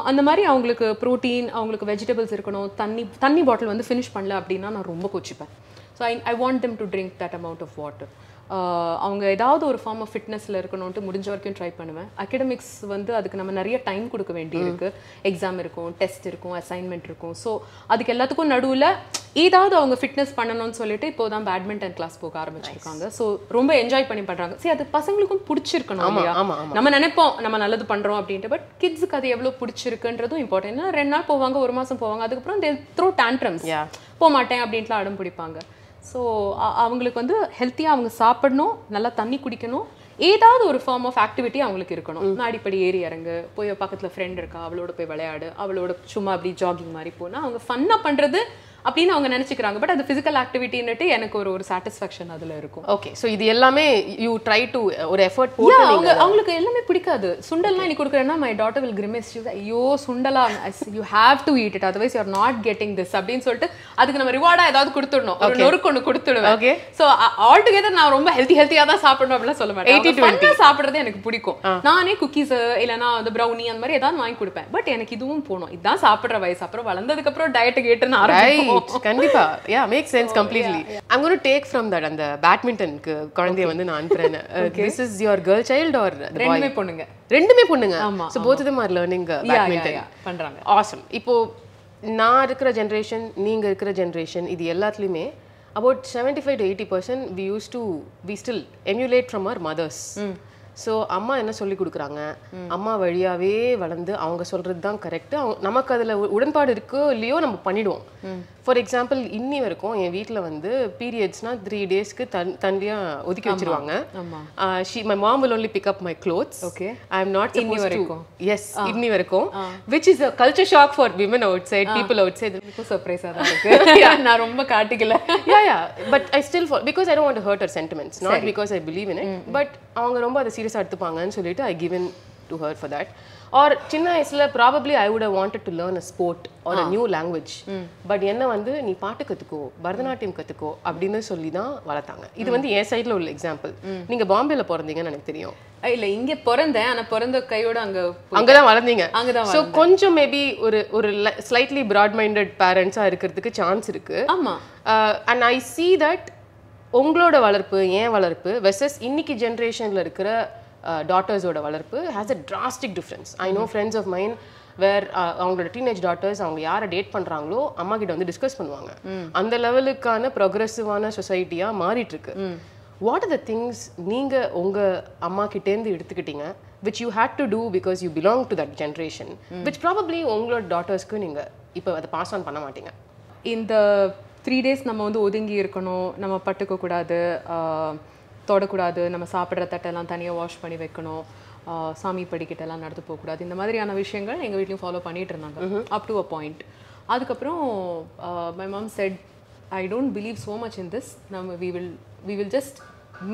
அந்த மாதிரி அவங்களுக்கு ப்ரோட்டீன், அவங்களுக்கு வெஜிடபிள்ஸ் இருக்கணும். தண்ணி பாட்டில் வந்து ஃபினிஷ் பண்ணல அப்படின்னா நான் ரொம்ப கோச்சிப்பேன். So I want them to drink that amount of water. அவங்க ஏதாவது ஒரு ஃபார்ம் ஆஃப் ஃபிட்னஸில் இருக்கணும்ட்டு முடிஞ்ச வரைக்கும் ட்ரை பண்ணுவேன். அகடமிக்ஸ் வந்து அதுக்கு நம்ம நிறைய டைம் கொடுக்க வேண்டியிருக்கு. எக்ஸாம் இருக்கும், டெஸ்ட் இருக்கும், அசைன்மெண்ட் இருக்கும். ஸோ அதுக்கு எல்லாத்துக்கும் நடுவில் ஏதாவது அவங்க ஃபிட்னஸ் பண்ணணும்னு சொல்லிட்டு இப்போ தான் பேட்மிண்டன் கிளாஸ் போக ஆரம்பிச்சிருக்காங்க. ஸோ ரொம்ப என்ஜாய் பண்ணி பண்ணுறாங்க. சரி, அது பசங்களுக்கும் பிடிச்சிருக்கணும் இல்லையா? நம்ம நினைப்போம் நம்ம நல்லது பண்ணுறோம் அப்படின்ட்டு, பட் கிட்ஸுக்கு அது எவ்வளோ பிடிச்சிருக்குன்றதும் இம்பார்ட்டன்ட். 2 நாள் போவாங்க, 1 மாதம் போவாங்க, அதுக்கப்புறம் தே த்ரோ டான்ட்ரம்ஸ், போக மாட்டேன் அப்படின்ட்டுலாம் அடம் பிடிப்பாங்க. ஸோ அவங்களுக்கு வந்து ஹெல்த்தியாக அவங்க சாப்பிடணும், நல்லா தண்ணி குடிக்கணும், ஏதாவது ஒரு ஃபார்ம் ஆஃப் ஆக்டிவிட்டி அவங்களுக்கு இருக்கணும். அடிப்படை ஏறி இறங்கு, போய் பக்கத்தில் ஃப்ரெண்ட் இருக்கா அவளோட போய் விளையாடு, அவளோட சும்மா அப்படி ஜாகிங் மாதிரி போனால் அவங்க ஃபன்னாக பண்ணுறது அப்படின்னு அவங்க நினைச்சுக்கிறாங்க. பட் அது ஃபிசிக்கல் ஆக்டிவிட்டின்னுட்டு எனக்கு ஒரு சாட்டிஸ்ஃபேக்ஷன் அதில் இருக்கும். ஓகே. ஸோ இது எல்லாமே யூ ட்ரை டு ஒரு எஃபர்ட் போட்டு அவங்களுக்கு எல்லாமே பிடிக்காது. சுண்டல்லாம் இன்னைக்கு கொடுக்குறேன்னா மை டாட்டர் வில் கிரிமேஸ், ஐயோ சுண்டலா, you have to eat it, otherwise you are not getting this அப்படின்னு சொல்லிட்டு அதுக்கு நம்ம ரிவார்டா ஏதாவது கொடுத்துடணும், ஒரு நொறுக்கு ஒன்று கொடுத்துடுவேன். ஓகே. ஸோ ஆல் டுகெதர் நான் ரொம்ப ஹெல்த்தியாக தான் சாப்பிடணும் அப்படிலாம் சொல்ல மாட்டேன். 80-20 சாப்பிட்றது எனக்கு பிடிக்கும். நானே குக்கீஸ் இல்லைன்னா அந்த ப்ரௌனி அந்த மாதிரி ஏதாவது வாங்கி கொடுப்பேன். பட் எனக்கு இதுவும் போகணும், இதுதான் சாப்பிட்ற வயசு. அப்புறம் வளர்ந்ததுக்கு அப்புறம் டயட்டு கேட்டுன்னு ஆரம்பிக்கும். கண்டிப்பா. Yeah, make sense completely. I'm going to take from that அந்த பேட்மிண்டனுக்கு குழந்தைய வந்து நான் அனுப்புறேன். This is your girl child or? ரெண்டுமே பொண்ணுங்க. ரெண்டுமே பொண்ணுங்க. So both of them are learning badminton பண்றாங்க. Awesome. இப்போ நான் இருக்கிற ஜெனரேஷன், நீங்க இருக்கிற ஜெனரேஷன், இது எல்லாத்துலயுமே about 75 to 80% we still emulate from our mothers. So அம்மா என்ன சொல்லி கொடுக்குறாங்க, அம்மா வழியாகவே வளர்ந்து அவங்க சொல்கிறது தான் கரெக்டு. நமக்கு அதில் உடன்பாடு இருக்கோ இல்லையோ நம்ம பண்ணிடுவோம். ஃபார் எக்ஸாம்பிள் இன்னி வரைக்கும் என் வீட்டில் வந்து பீரியட்ஸ்னால் 3 daysக்கு தனியாக ஒதுக்கி வச்சிருவாங்க. My mom will only pick up my clothes. Okay. I am not supposed to. Yes, இன்னி வரைக்கும். Which is a culture shock for women outside, people outside. எனக்கு சர்ப்ரைஸாக தான் இருக்கு. நான் ரொம்ப காட்டிக்கல. Yeah, but I still because I don't want to hurt her sentiments, not because I believe in it, but அவங்க ரொம்ப அதை சீரியஸாக எடுத்துப்பாங்கன்னு சொல்லிட்டு I given to her for that. Or சின்ன வயசுல probably I would have wanted to learn a sport or a new language. But என்ன வந்து நீ பாட்டு கத்துக்கோ, பரதநாட்டியம் கத்துக்கோ அப்படின்னு சொல்லி தான் வளர்த்தாங்க. இது வந்து என் சைடுல உள்ள எக்ஸாம்பிள். நீங்க பாம்பேல பிறந்தீங்கன்னு எனக்கு தெரியும். இல்ல இங்க பிறந்தேன், ஆனா பிறந்த கையோட அங்கதான் வளர்ந்தீங்க. சோ கொஞ்சம் மேபி ஒரு ஸ்லைட்லி பிராட் மைண்டட் பேரண்ட்ஸா இருக்கிறதுக்கு சான்ஸ் இருக்கு. ஆமா. And I see that உங்களோட வளர்ப்பு ஏன் வளர்ப்பு வெர்சஸ் இன்னைக்கு ஜெனரேஷன்ல இருக்கிற டாட்டர்ஸோட வளர்ப்பு has a drastic difference. I know friends of mine where அவங்களோட டீனேஜ் டாட்டர்ஸ் அவங்க யாரை டேட் பண்றாங்களோ அம்மா கிட்ட வந்து டிஸ்கஸ் பண்ணுவாங்க. அந்த லெவலுக்கான ப்ரோக்ரெசிவான சொசைட்டியா மாறிட்டு இருக்கு. What are the things நீங்க உங்க அம்மா கிட்ட இருந்து எடுத்துக்கிட்டீங்க which you had to do because you belong to that generation which probably உங்களோட டாட்டர்ஸ்க்கு நீங்க இப்போ அதை பாஸ் ஆன் பண்ண மாட்டீங்க? இந்த 3 days நம்ம வந்து ஒதுங்கி இருக்கணும், நம்ம பட்டுக்க கூடாது, தொடக்கூடாது, நம்ம சாப்பிட்ற தட்டெல்லாம் தனியாக வாஷ் பண்ணி வைக்கணும், சாமி படிக்கிட்டெல்லாம் நடந்து போகக்கூடாது, இந்த மாதிரியான விஷயங்கள் எங்கள் வீட்லையும் ஃபாலோ பண்ணிட்டு இருந்தாங்க அப் டு அ பாயிண்ட். அதுக்கப்புறம் my mom said I don't believe so much in this, நம்ம we will just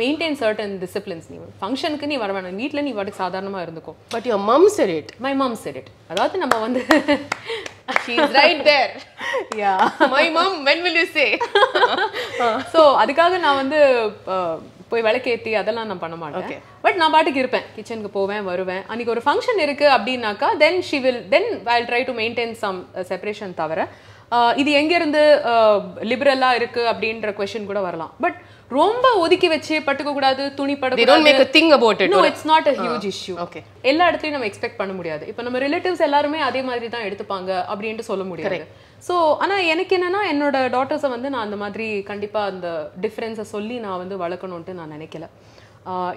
maintain certain disciplines. நீ ஃபங்க்ஷனுக்கு நீ வர வேணாம், வீட்டில் நீ வாட்டுக்கு சாதாரணமாக இருந்துக்கும். But your mum said it. My mom said it. அதாவது நம்ம வந்து she is right there. Yeah. My mom, when will you say? So அதுக்காக நான் வந்து போய் விளக்கேற்றி அதெல்லாம் நான் பண்ண மாட்டேன். பட் நான் பாட்டுக்கு இருப்பேன், கிச்சனுக்கு போவேன் வருவேன். அன்றைக்கி ஒரு ஃபங்க்ஷன் இருக்குது அப்படின்னாக்கா தென் I'll try to maintain some separation. தவிர இது எங்கேருந்து லிபரலாக இருக்குது அப்படின்ற கொஷின் கூட வரலாம். பட் ரொம்ப ஒதுக்கி வச்சு பட்டுக்க கூடாது, துணி பட they don't make a thing about it. No, it's not a huge issue. Okay. எல்லா இடத்துலையும் நம்ம எக்ஸ்பெக்ட் பண்ண முடியாது. இப்போ நம்ம ரிலேட்டிவ்ஸ் எல்லாருமே அதே மாதிரி தான் எடுத்துப்பாங்க அப்படின்ட்டு சொல்ல முடியாது. ஸோ ஆனால் எனக்கு என்னன்னா என்னோட டாட்டர்ஸை வந்து நான் அந்த மாதிரி கண்டிப்பாக அந்த டிஃப்ரென்ஸை சொல்லி நான் வந்து வளர்க்கணுன்ட்டு நான் நினைக்கல.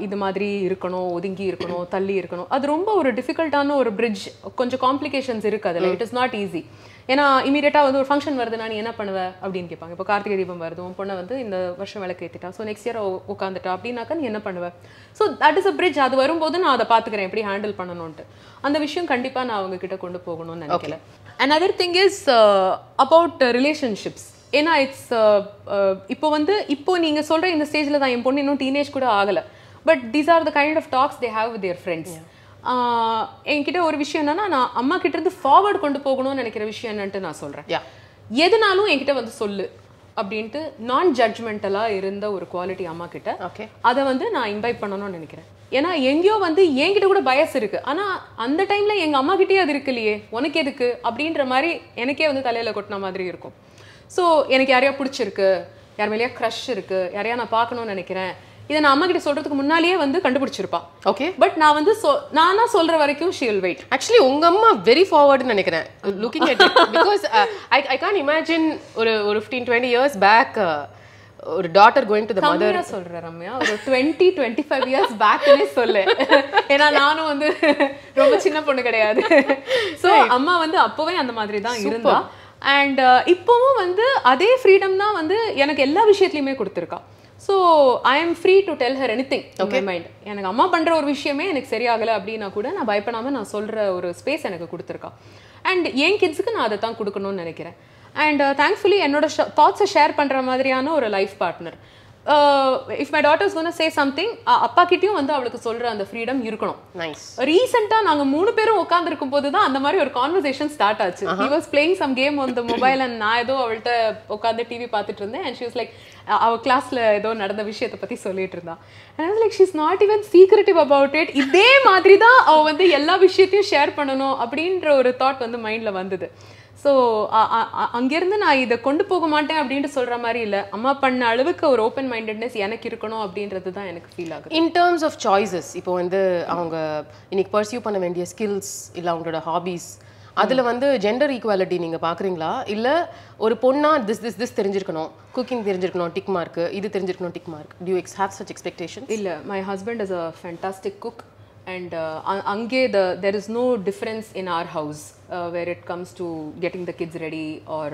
இது மாதிரி இருக்கணும், ஒதுங்கி இருக்கணும், தள்ளி இருக்கணும், அது ரொம்ப ஒரு டிஃபிகல்ட்டான ஒரு பிரிட்ஜ். கொஞ்சம் காம்ப்ளிகேஷன்ஸ் இருக்குது அதில். It is not easy. ஏன்னா இமீடியட்டாக வந்து ஒரு ஃபங்க்ஷன் வருதுன்னா நீ என்ன பண்ணுவேன் அப்படின்னு கேட்பாங்க. இப்போ கார்த்திகை தீபம் வருது, உன் பொண்ணை வந்து இந்த வருஷம் விளக்கு ஏற்றிட்டா, ஸோ நெக்ஸ்ட் இயர் உட்காந்துட்டா அப்படின்னாக்கா நீ என்ன பண்ணுவேன்? So that is a bridge. அது வரும்போது நான் அதை பார்த்துக்கிறேன் எப்படி ஹேண்டில் பண்ணணும்ட்டு. அந்த விஷயம் கண்டிப்பாக நான் அவங்க கிட்ட கொண்டு போகணும்னு நினைக்கல. Another thing is about relationships. ஏன்னா இப்போ நீங்கள் சொல்கிற இந்த ஸ்டேஜில் தான் என் பொண்ணு இன்னும் டீனேஜ் கூட ஆகலை. But these are the kind of talks they have with their friends. என்கிட்ட ஒரு விஷயம் என்னன்னா, நான் அம்மா கிட்ட இருந்து ஃபார்வர்ட் கொண்டு போகணும்னு நினைக்கிற விஷயம் என்னன்ட்டு நான் சொல்கிறேன். எதுனாலும் என்கிட்ட வந்து சொல்லு அப்படின்ட்டு நான் ஜட்ஜ்மெண்டலாக இருந்த ஒரு குவாலிட்டி அம்மா கிட்ட. அதை வந்து நான் இன்வைட் பண்ணணும்னு நினைக்கிறேன். ஏன்னா எங்கேயோ வந்து என்கிட்ட கூட பயஸ் இருக்கு, ஆனால் அந்த டைமில் எங்கள் அம்மா கிட்டே அது இருக்கு இல்லையே, உனக்கு எதுக்கு அப்படின்ற மாதிரி எனக்கே வந்து தலையில் கொட்டின மாதிரி இருக்கும். ஸோ எனக்கு யாரையா பிடிச்சிருக்கு, யார் மேலேயா க்ரஷ் இருக்கு, யாரையா நான் பார்க்கணும்னு நினைக்கிறேன், இதை நான் அம்மா கிட்ட சொல்றதுக்கு முன்னாலேயே வந்து கண்டுபிடிச்சிருப்பா. ஓகே. பட் நான் வந்து நானா சொல்ற வரைக்கும் she will wait. ஆக்சுவலி உங்க அம்மா வெரி ஃபார்வர்ட்னு நினைக்கிறேன் looking at it. Because I can't imagine ஒரு 15-20 இயர்ஸ் பேக் ஒரு daughter going to the mother. சொல்றேன் ரம்யா, ஒரு 20-25 இயர்ஸ் பேக்னே சொல்ல. ஏன்னா நானும் வந்து ரொம்ப சின்ன பொண்ணு கிடையாது. ஸோ அம்மா வந்து அப்பவே அந்த மாதிரி தான் இருந்தா. அண்ட் இப்போவும் வந்து அதே ஃப்ரீடம் தான் வந்து எனக்கு எல்லா விஷயத்துலையுமே கொடுத்துருக்கா. So I am free to tell her anything in my mind. எனக்கு அம்மா பண்ணுற ஒரு விஷயமே எனக்கு சரியாகலை அப்படின்னா கூட நான் பயப்படாமல் நான் சொல்கிற ஒரு ஸ்பேஸ் எனக்கு கொடுத்துருக்கா. அண்ட் என் கிட்ஸுக்கு நான் அதை தான் கொடுக்கணும்னு நினைக்கிறேன். அண்ட் தேங்க்ஃபுல்லி என்னோட தாட்ஸை ஷேர் பண்ணுற மாதிரியான ஒரு life partner. If my daughter is gonna say something, அப்பா கிட்டயும் வந்து அவளுக்கு சொல்ற அந்த ஃப்ரீடம் இருக்கணும். நைஸ். ரீசெண்டா நாங்க 3 பேரும் உட்கார்ந்து இருக்கும் போது தான் அந்த மாதிரி ஒரு கான்வர்சேஷன் ஸ்டார்ட் ஆச்சு. he was playing some game on the mobile and நான் ஏதோ அவள்கிட்ட உட்கார்ந்து டிவி பார்த்துட்டு இருந்தேன். and she was like அவ கிளாஸ்ல ஏதோ நடந்த விஷயத்தை பத்தி சொல்லிட்டு இருந்தா. and I was like she's not even secretive about it. இதே மாதிரி தான் அவ வந்து எல்லா விஷயத்தையும் ஷேர் பண்ணணும் அப்படின்ற ஒரு தாட் வந்து மைண்ட்ல வந்தது. ஸோ அங்கேருந்து நான் இதை கொண்டு போக மாட்டேன் அப்படின்ட்டு சொல்கிற மாதிரி இல்லை. அம்மா பண்ண அளவுக்கு ஒரு ஓப்பன் மைண்டட்னஸ் எனக்கு இருக்கணும் அப்படின்றது தான் எனக்கு ஃபீல் ஆகுது. இன் டேர்ம்ஸ் ஆஃப் சாய்ஸஸ், இப்போ வந்து அவங்க இன்னைக்கு பர்சியூ பண்ண வேண்டிய ஸ்கில்ஸ் இல்லை அவங்களோட ஹாபீஸ், அதில் வந்து ஜெண்டர் ஈக்குவாலிட்டி நீங்கள் பார்க்குறீங்களா? இல்லை ஒரு பொண்ணா திஸ் தெரிஞ்சிருக்கணும், குக்கிங் தெரிஞ்சிருக்கணும் டிக் மார்க், இது தெரிஞ்சிருக்கணும் tick mark, do you have such expectation? இல்லை, my husband is a fantastic cook. And ange there is no difference in our house where it comes to getting the kids ready or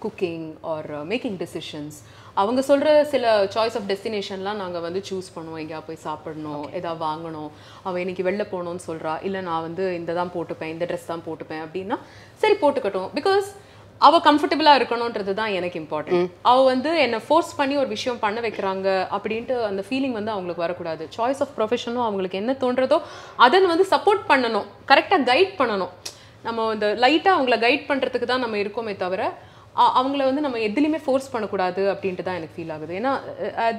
cooking or making decisions. அவங்க சொல்கிற சில choice of டெஸ்டினேஷன்லாம் நாங்கள் வந்து choose பண்ணுவோம். எங்கேயா போய் சாப்பிடணும், எதாவது வாங்கணும், அவள் இன்னைக்கு வெளில போகணும்னு சொல்கிறா, இல்லை நான் வந்து இந்த தான் போட்டுப்பேன், இந்த ட்ரெஸ் தான் போட்டுப்பேன் அப்படின்னா சரி போட்டுக்கட்டும். பிகாஸ் அவ கம்ஃபர்டபுளா இருக்கணும்ன்றது தான் எனக்கு இம்பார்ட்டன்ட். அவ வந்து என்ன ஃபோர்ஸ் பண்ணி ஒரு விஷயம் பண்ண வைக்கிறாங்க அப்படின்ட்டு அந்த ஃபீலிங் வந்து அவங்களுக்கு வரக்கூடாது. சாய்ஸ் ஆஃப் ப்ரொஃபஷனும் அவங்களுக்கு என்ன தோன்றதோ அதை வந்து சப்போர்ட் பண்ணணும், கரெக்டாக கைட் பண்ணணும். நம்ம இந்த லைட்டாக அவங்கள கைட் பண்ணுறதுக்கு தான் நம்ம இருக்கோமே தவிர அவங்கள வந்து நம்ம எதுலையுமே ஃபோர்ஸ் பண்ணக்கூடாது அப்படின்ட்டு தான் எனக்கு ஃபீல் ஆகுது. ஏன்னா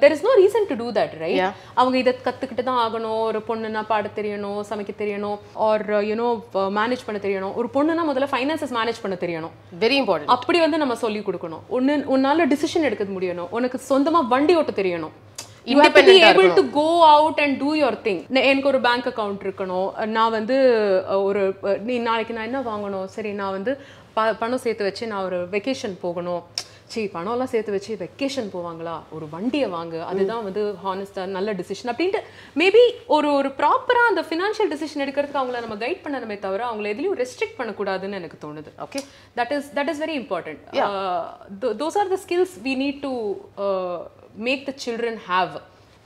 there is no reason to do that, right? அவங்க இதை கற்றுக்கிட்டு தான் ஆகணும். ஒரு பொண்ணுன்னா பாட தெரியணும், சமைக்க தெரியணும், ஆர் யூனோ மேனேஜ் பண்ண தெரியணும். ஒரு பொண்ணுன்னா முதல்ல ஃபைனான்சஸ் மேனேஜ் பண்ண தெரியணும், வெரி இம்பார்ட்டன்ட். அப்படி வந்து நம்ம சொல்லி கொடுக்கணும். உன்னால டிசிஷன் எடுக்க முடியணும், உனக்கு சொந்தமாக வண்டி ஓட்ட தெரியணும். You have to be able to go out and do your thing. எனக்கு ஒரு பேங்க் அக்கவுண்ட் இருக்கணும். நான் வந்து ஒரு நாளைக்கு நான் என்ன வாங்கணும், சரி நான் வந்து பணம் சேர்த்து வச்சு நான் ஒரு வெக்கேஷன் போகணும். சரி பணம்லாம் சேர்த்து வச்சு வெக்கேஷன் போவாங்களா, ஒரு வண்டியை வாங்க, அதுதான் வந்து ஹானஸ்டாக நல்ல டிசிஷன் அப்படின்ட்டு மேபி ஒரு ப்ராப்பராக அந்த ஃபினான்ஷியல் டிசிஷன் எடுக்கிறதுக்கு அவங்கள நம்ம கைட் பண்ணணுமே தவிர அவங்கள எதுலையும் ரெஸ்ட்ரிக்ட் பண்ணக்கூடாதுன்னு எனக்கு தோணுது. Okay, that is very important. Those are the skills we need to make the children have.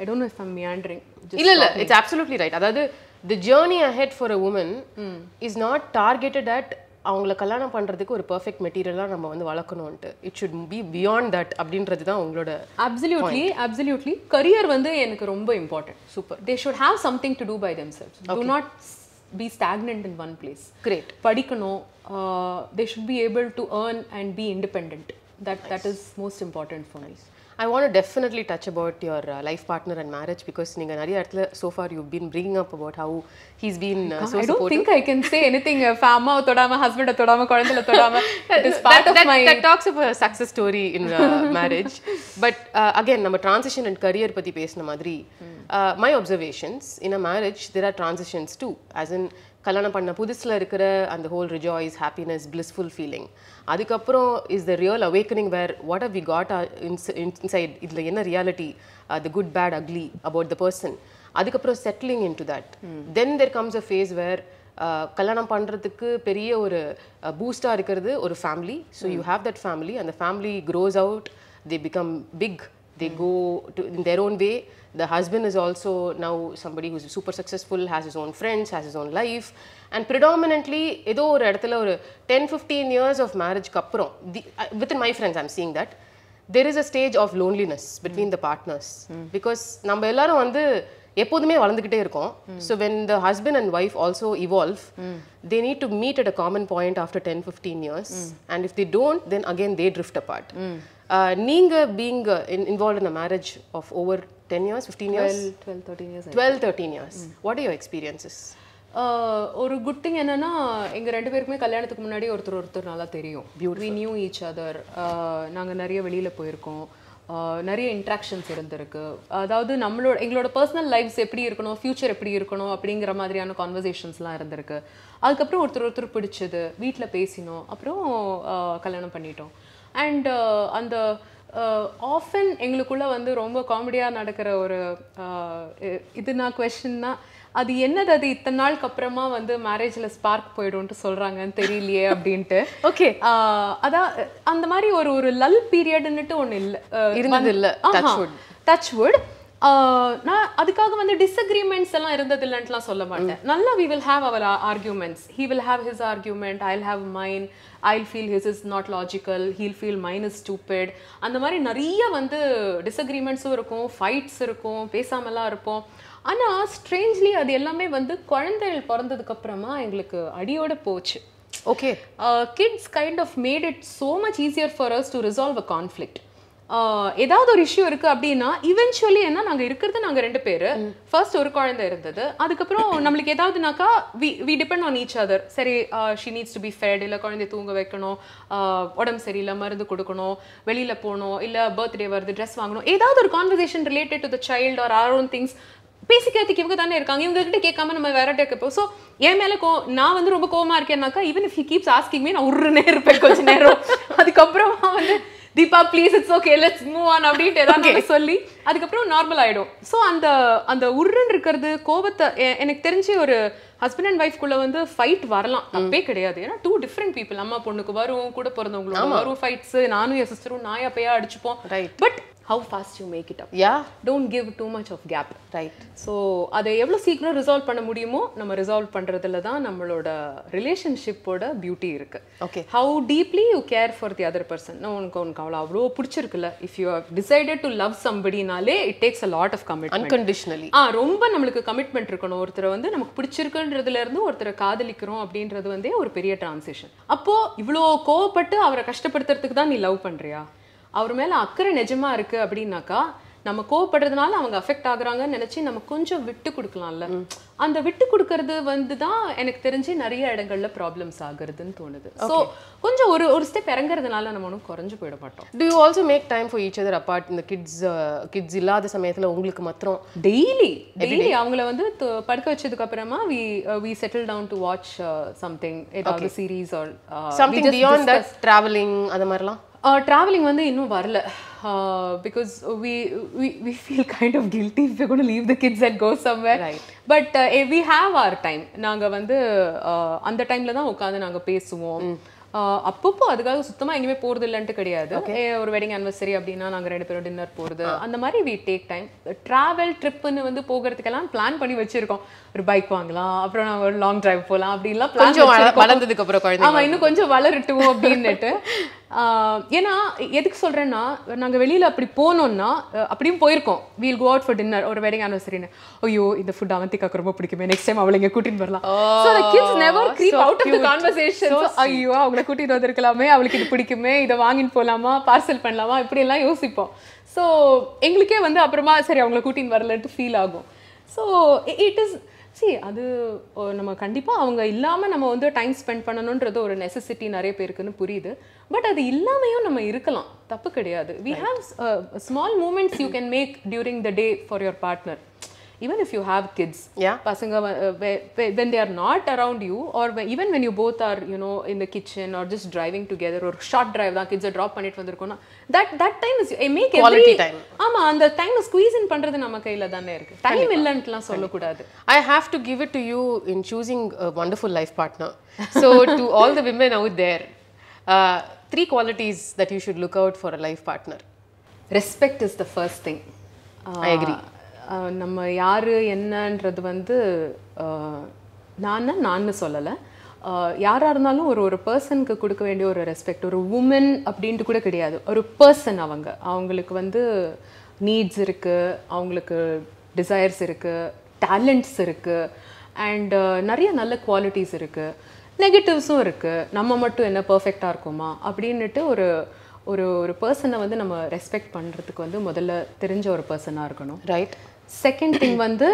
I don't know if I'm meandering. இல்ல, it's absolutely right. அதாவது the journey ahead for a woman is not targeted at அவங்கள கல்யாணம் பண்றதுக்கு ஒரு perfect மெட்டீரியலா நம்ம வந்து வளர்க்கணும்ட்டு. It should be beyond that அப்படின்றது தான் உங்களோட. Absolutely. கரியர் வந்து எனக்கு ரொம்ப important. Super. They should have something to do by themselves. Do not be stagnant in one place. Great. படிக்கணும். They should be able to earn and be independent. That is most important for me. I want to definitely touch about your life partner and marriage because நீங்க நிறைய இடத்துல so far you've been bringing up about how he's been so supportive. I don't think I can say anything அம்மா தொடாம husband தொடாம குழந்தைல தொடாம. It is part of my that talks about a success story in marriage. But again நம்ம transition and career பத்தி பேசின மாதிரி my observations in a marriage there are transitions too, as in கல்யாணம் பண்ண புதுசுல இருக்கிற அந்த whole rejoice, happiness, blissful feeling. அதுக்கப்புறம் is the real awakening where what how we got inside, இதில் என்ன reality, the good bad ugly about the person. அதுக்கப்புறம் settling in to that. Then there comes a phase where கல்யாணம் பண்ணுறதுக்கு பெரிய ஒரு பூஸ்டாக இருக்கிறது ஒரு family. So you have that family, அந்த family grows out, they become big, they go to in their own way. The husband is also now somebody who's super successful, has his own friends, has his own life, and predominantly ஏதோ ஒரு இடத்துல ஒரு 10-15 years of marriage க்கு அப்புறம் within my friends I'm seeing that there is a stage of loneliness between the partners because நம்ம எல்லாரும் வந்து எப்போதுமே வளர்ந்துக்கிட்டே இருக்கோம். So when the husband and wife also evolve, they need to meet at a common point after 10-15 years, and if they don't, then again they drift apart. நீங்க being involved in a marriage of over 10 years, 15 years, 12-13 years, what are your experiences? ஒரு good thing என்னன்னா எங்க ரெண்டு பேருக்குமே கல்யாணத்துக்கு முன்னாடி ஒருத்தர் நல்லா தெரியும். we knew each other. நாங்க நிறைய வெளியில போயிருக்கோம், நிறைய இன்ட்ராக்ஷன்ஸ் இருந்திருக்கு. அதாவது எங்களோட பர்சனல் லைஃப்ஸ் எப்படி இருக்கணும், ஃபியூச்சர் எப்படி இருக்கணும் அப்படிங்கிற மாதிரியான கான்வர்சேஷன்ஸ்லாம் இருந்திருக்கு. அதுக்கப்புறம் ஒருத்தர் பிடிச்சது, வீட்டில் பேசினோம், அப்புறம் கல்யாணம் பண்ணிட்டோம். அண்ட் அந்த ஆஃபன் எங்களுக்குள்ளே வந்து ரொம்ப காமெடியாக நடக்கிற ஒரு இது நான் கொஸ்டின்னா அது என்னது, அது இத்தனை நாளுக்கு அப்புறமா வந்து மேரேஜில் ஸ்பார்க் போயிடும்ட்டு சொல்கிறாங்கன்னு தெரியலையே அப்படின்ட்டு. ஓகே, அதான் அந்த மாதிரி ஒரு லல் பீரியட்னுட்டு ஒன்று இல்லை, டச் வுட். நான் அதுக்காக வந்து டிஸ்அக்ரிமெண்ட்ஸ் எல்லாம் இருந்தது இல்லைன்ட்டுலாம் சொல்ல மாட்டேன். நல்லா we will have our arguments. He will have his argument, I'll have mine. I'll feel his is not logical, he'll feel mine is stupid. அந்த மாதிரி நிறைய வந்து டிஸ்அக்ரிமெண்ட்ஸும் இருக்கும், ஃபைட்ஸ் இருக்கும், பேசாமலாம் இருப்போம். ஆனால் ஸ்ட்ரேஞ்ச்லி அது எல்லாமே வந்து குழந்தைகள் பிறந்ததுக்கு அப்புறமா எங்களுக்கு அடியோட போச்சு. Okay, kids kind of made it so much easier for us to resolve a conflict. ஏதாவது ஒரு இஷ்யூ இருக்கு அப்படின்னா இவென்ச்சுவலி என்ன நாங்கள் ரெண்டு பேர், ஃபர்ஸ்ட் ஒரு குழந்தை இருந்தது, அதுக்கப்புறம் நம்மளுக்கு ஏதாவதுனாக்கா we depend on each other. சரி, she needs to be fed, இல்லை குழந்தைய தூங்க வைக்கணும், உடம்பு சரியில்லை மருந்து கொடுக்கணும், வெளியில் போகணும், இல்லை பர்த்டே வருது ட்ரெஸ் வாங்கணும், ஏதாவது ஒரு conversation related to the child or our own things பேசிக்கிறதுக்கு இவங்க தானே இருக்காங்க. இவங்க கிட்ட கேட்காம நம்ம வேற கேட்போம். ஸோ என் மேலே நான் வந்து ரொம்ப கோவமா இருக்கேன்னாக்கா even if he keeps asking me, நான் உருன்னே இருப்பேன் கொஞ்ச நேரம். அதுக்கப்புறமா வந்து Deepa please it's okay let's move on அப்படின்ட்டு ஏதாவது சொல்லி அதுக்கப்புறம் நார்மல் ஆகிடும். ஸோ அந்த உருன்னு இருக்கிறது கோபத்தை எனக்கு தெரிஞ்சு ஒரு ஹஸ்பண்ட் அண்ட் ஒய்ஃப்குள்ள வந்து ஃபைட் வரலாம், தப்பே கிடையாது. ஏன்னா டூ டிஃப்ரெண்ட் பீப்புள், அம்மா பொண்ணுக்கு வரும், கூட பிறந்தவங்களோட வரும் ஃபைட்ஸ், நானும் என் சிஸ்டரும் நாயா பையா அடிச்சுப்போம். But how fast you make it up. Yeah. Don't give too much of gap. Right. So அதை எவ்வளோ சீக்கிரம் ரிசால்வ் பண்ண முடியுமோ நம்ம ரிசால்வ் பண்ணுறதுல தான் நம்மளோட ரிலேஷன்ஷிப்போட பியூட்டி இருக்கு. Okay. How deeply you care for the other person. உனக்கு அவ்வளோ பிடிச்சிருக்குல்ல. If you have decided to love somebodyனாலே it takes a lot of commitment. Unconditionally. ரொம்ப நம்மளுக்கு கமிட்மெண்ட் இருக்கணும். ஒருத்தரை வந்து நமக்கு பிடிச்சிருக்குன்றதுல இருந்து ஒருத்தரை காதலிக்கிறோம் அப்படின்றது வந்து ஒரு பெரிய டிரான்சிஷன். அப்போ இவ்வளோ கோவப்பட்டு அவரை கஷ்டப்படுத்துறதுக்கு தான் நீ லவ் பண்றியா? அவர் மேல அக்கறை நிஜமா இருக்கு அப்படின்னாக்கா நம்ம கோவப்படுறதுனால அவங்க அஃபெக்ட் ஆகுறாங்கன்னு நினைச்சு நம்ம கொஞ்சம் விட்டு கொடுக்கலாம்ல. அந்த விட்டு கொடுக்கறது வந்து தான் எனக்கு தெரிஞ்சு நிறைய இடங்கள்ல ப்ராப்ளம்ஸ் ஆகுறதுன்னு தோணுது. ஸோ கொஞ்சம் ஒரு ஸ்டெப் இறங்குறதுனால நம்ம ஒன்றும் குறைஞ்சு போயிட மாட்டோம். Do you also make time for each other apart? இந்த kids இல்லாத சமயத்துல உங்களுக்கு மாத்திரம் டெய்லி அவங்கள வந்து படுக்க வச்சதுக்கு அப்புறமா we settle down to watch something, ஏதாவது series or something beyond that, traveling அந்த மாதிரிலாம். Traveling வந்து இன்னும் வரல. Because we feel kind of guilty if we're going to leave the kids and go somewhere. Right. But we have our time. நாங்க வந்து அந்த டைம்ல தான் உட்காந்து நாங்க பேசுவோம். அப்பப்போ அதுக்காக சுத்தமா எங்கேயுமே போறது இல்லைன்ட்டு கிடையாது. ஒரு வெட்டிங் ஆனிவர்சரி அப்படின்னா நாங்க 2 பேரும் டின்னர் போறது அந்த மாதிரி we take time. டிராவல் ட்ரிப்னு வந்து போகிறதுக்கெல்லாம் பிளான் பண்ணி வச்சிருக்கோம். ஒரு பைக் வாங்கலாம், அப்புறம் நாங்க ஒரு லாங் டிரைவ் போகலாம் அப்படின்லாம் கொஞ்சம் வளர்ந்ததுக்கு அப்புறம் குழந்தை ஆமா இன்னும் கொஞ்சம் வளரட்டும் அப்படின்னுட்டு. ஏன்னா எதுக்கு சொல்றேன்னா நாங்க வெளியில அப்படி போனோம்னா அப்படியும் போயிருக்கோம். We'll go out for dinner ஒரு வெட்டிங் ஆனிவர்சரின்னு. ஐயோ இந்த ஃபுட் அவந்திக்காக்கு ரொம்ப பிடிக்குமே, நெக்ஸ்ட் டைம் அவளை இங்க கூட்டிட்டு வரலாம். So the kids never creep out of the conversation. ஐயோ அவங்கள கூட்டிட்டு வந்திருக்கலாமே, அவளுக்கு இது பிடிக்குமே, இதை வாங்கிட்டு போலாமா, பார்சல் பண்ணலாமா, இப்படி எல்லாம் யோசிப்போம். ஸோ எங்களுக்கே வந்து அப்புறமா சரி அவங்கள கூட்டின்னு வரலன்ட்டு ஃபீல் ஆகும். ஸோ இட் இஸ் அது நம்ம கண்டிப்பாக அவங்க இல்லாமல் நம்ம வந்து டைம் ஸ்பெண்ட் பண்ணணுன்றது ஒரு நெசசிட்டி நிறைய பேருக்குன்னு புரியுது. பட் அது இல்லாமையும் நம்ம இருக்கலாம், தப்பு கிடையாது. We have small moments you can make during the day for your partner. Even if you have kids, pasanga when they are not around you, or even when you both are in the kitchen or just driving together or short drive da kids drop pannittu vandirukona, that time is make quality time. Ama and the time squeeze in pandrathu நம்ம கையில தானே இருக்கு. Time இல்லன்னுலாம் சொல்ல கூடாது. I have to give it to you in choosing a wonderful life partner. So to all the women out there, 3 qualities that you should look out for a life partner. Respect is the first thing. I agree. நம்ம யாரு என்னன்றது வந்து நான் சொல்லலை. யாராக இருந்தாலும் ஒரு பர்சனுக்கு கொடுக்க வேண்டிய ஒரு ரெஸ்பெக்ட், ஒரு உமன் அப்படின்ட்டு கூட கிடையாது, ஒரு பர்சன். அவங்களுக்கு வந்து நீட்ஸ் இருக்குது, அவங்களுக்கு டிசைர்ஸ் இருக்குது, டேலண்ட்ஸ் இருக்குது, அண்ட் நிறைய நல்ல குவாலிட்டிஸ் இருக்குது, நெகட்டிவ்ஸும் இருக்குது. நம்ம மட்டும் என்ன பர்ஃபெக்டாக இருக்குமா அப்படின்னுட்டு ஒரு பர்சனை வந்து நம்ம ரெஸ்பெக்ட் பண்ணுறதுக்கு வந்து முதல்ல தெரிஞ்ச ஒரு பர்சனாக இருக்கணும். ரைட். செகண்ட் திங் வந்து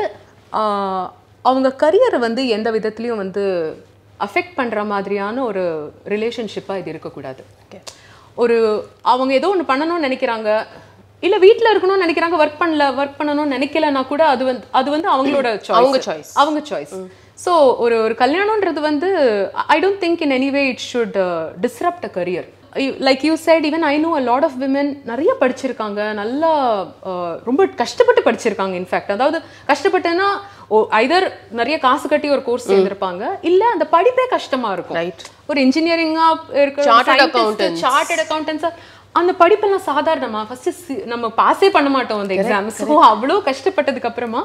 அவங்க கரியரை வந்து எந்த விதத்துலையும் வந்து அஃபெக்ட் பண்ணுற மாதிரியான ஒரு ரிலேஷன்ஷிப்பாக இது இருக்கக்கூடாது. அவங்க ஏதோ ஒன்று பண்ணணும்னு நினைக்கிறாங்க, இல்லை வீட்டில் இருக்கணும்னு நினைக்கிறாங்க, ஒர்க் பண்ணணும்னு நினைக்கலன்னா கூட அது வந்து அவங்களோட அவங்க சாய்ஸ். ஸோ ஒரு கல்யாணம்ன்றது வந்து I don't think in any way it should disrupt a career. Like you said, even I know a lot of women நிறைய படிச்சிருக்காங்க, நல்லா ரொம்ப கஷ்டப்பட்டு படிச்சிருக்காங்க. இன்ஃபேக்ட் அதாவது கஷ்டப்பட்டுன்னா ஐதர் நிறைய காசு கட்டி ஒரு கோர்ஸ் சேர்ந்திருப்பாங்க, இல்லை அந்த படிப்பே கஷ்டமா இருக்கும். ஒரு இன்ஜினியரிங்கா இருக்க, சார்ட்டர்ட் அக்கௌண்டன்ஸா, அந்த படிப்பெல்லாம் சாதாரணமா ஃபர்ஸ்ட் நம்ம பாஸே பண்ண மாட்டோம் அந்த எக்ஸாம். ஸோ அவ்வளோ கஷ்டப்பட்டதுக்கு அப்புறமா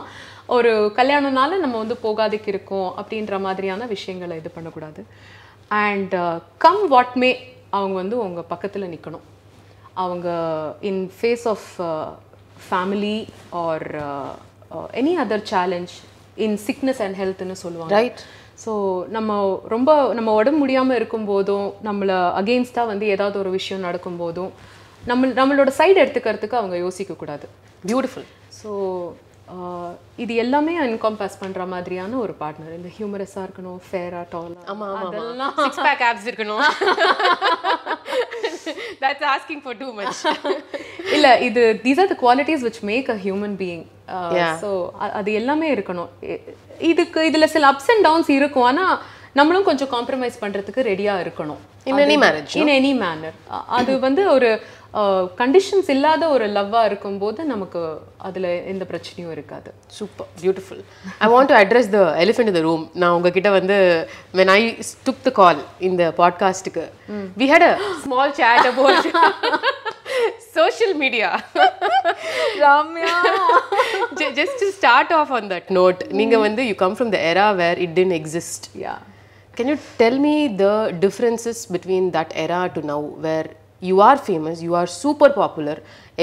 ஒரு கல்யாணம்னால நம்ம வந்து போகாதுக்கு இருக்கோம் அப்படின்ற மாதிரியான விஷயங்களை இது பண்ணக்கூடாது. அண்ட் கம் வாட் மே, அவங்க வந்து உங்கள் பக்கத்தில் நிற்கணும். அவங்க in face of family or any other challenge, in sickness and ஹெல்த்னு சொல்லுவாங்க. ரைட். ஸோ நம்ம உடம்பு முடியாமல் இருக்கும்போதும், நம்மளை அகெயின்ஸ்டாக வந்து ஏதாவது ஒரு விஷயம் நடக்கும்போதும் நம்மளோட சைடு எடுத்துக்கிறதுக்கு அவங்க யோசிக்கக்கூடாது. பியூட்டிஃபுல். ஸோ இது எல்லாமே என்கம்பாஸ் பண்ற மாதிரியான ஒரு பார்ட்னர். இந்த ஹியூமரஸா இருக்கணும், ஃபேரா, டாலா, அதெல்லாம் சிக்ஸ் பேக் ஆப்ஸ் இருக்கணும். That's asking for too much. இல்ல, இது these are the qualities which make a human being. So அது எல்லாமே இருக்கணும். இதுல சில அப்ஸ் அண்ட் டவுன்ஸ் இருக்கும், ஆனா நம்மளும் கொஞ்சம் காம்ப்ரமைஸ் பண்றதுக்கு ரெடியா இருக்கணும். In any marriage, in any manner. அது வந்து ஒரு கண்டிஷன்ஸ் இல்லாத ஒரு லவ்வா இருக்கும்போது நமக்கு அதுல எந்த பிரச்சனையும் இருக்காது. Super, beautiful. I want to address the elephant in the room. நான் உங்ககிட்ட வந்து when I took the call இந்த பாட்காஸ்ட்டுக்கு we had a small chat about social media. Ramya. Just to start off on that note, you come from the era where it didn't exist. Yeah. Can you tell me the differences between that era to now, where you are famous, you are super popular,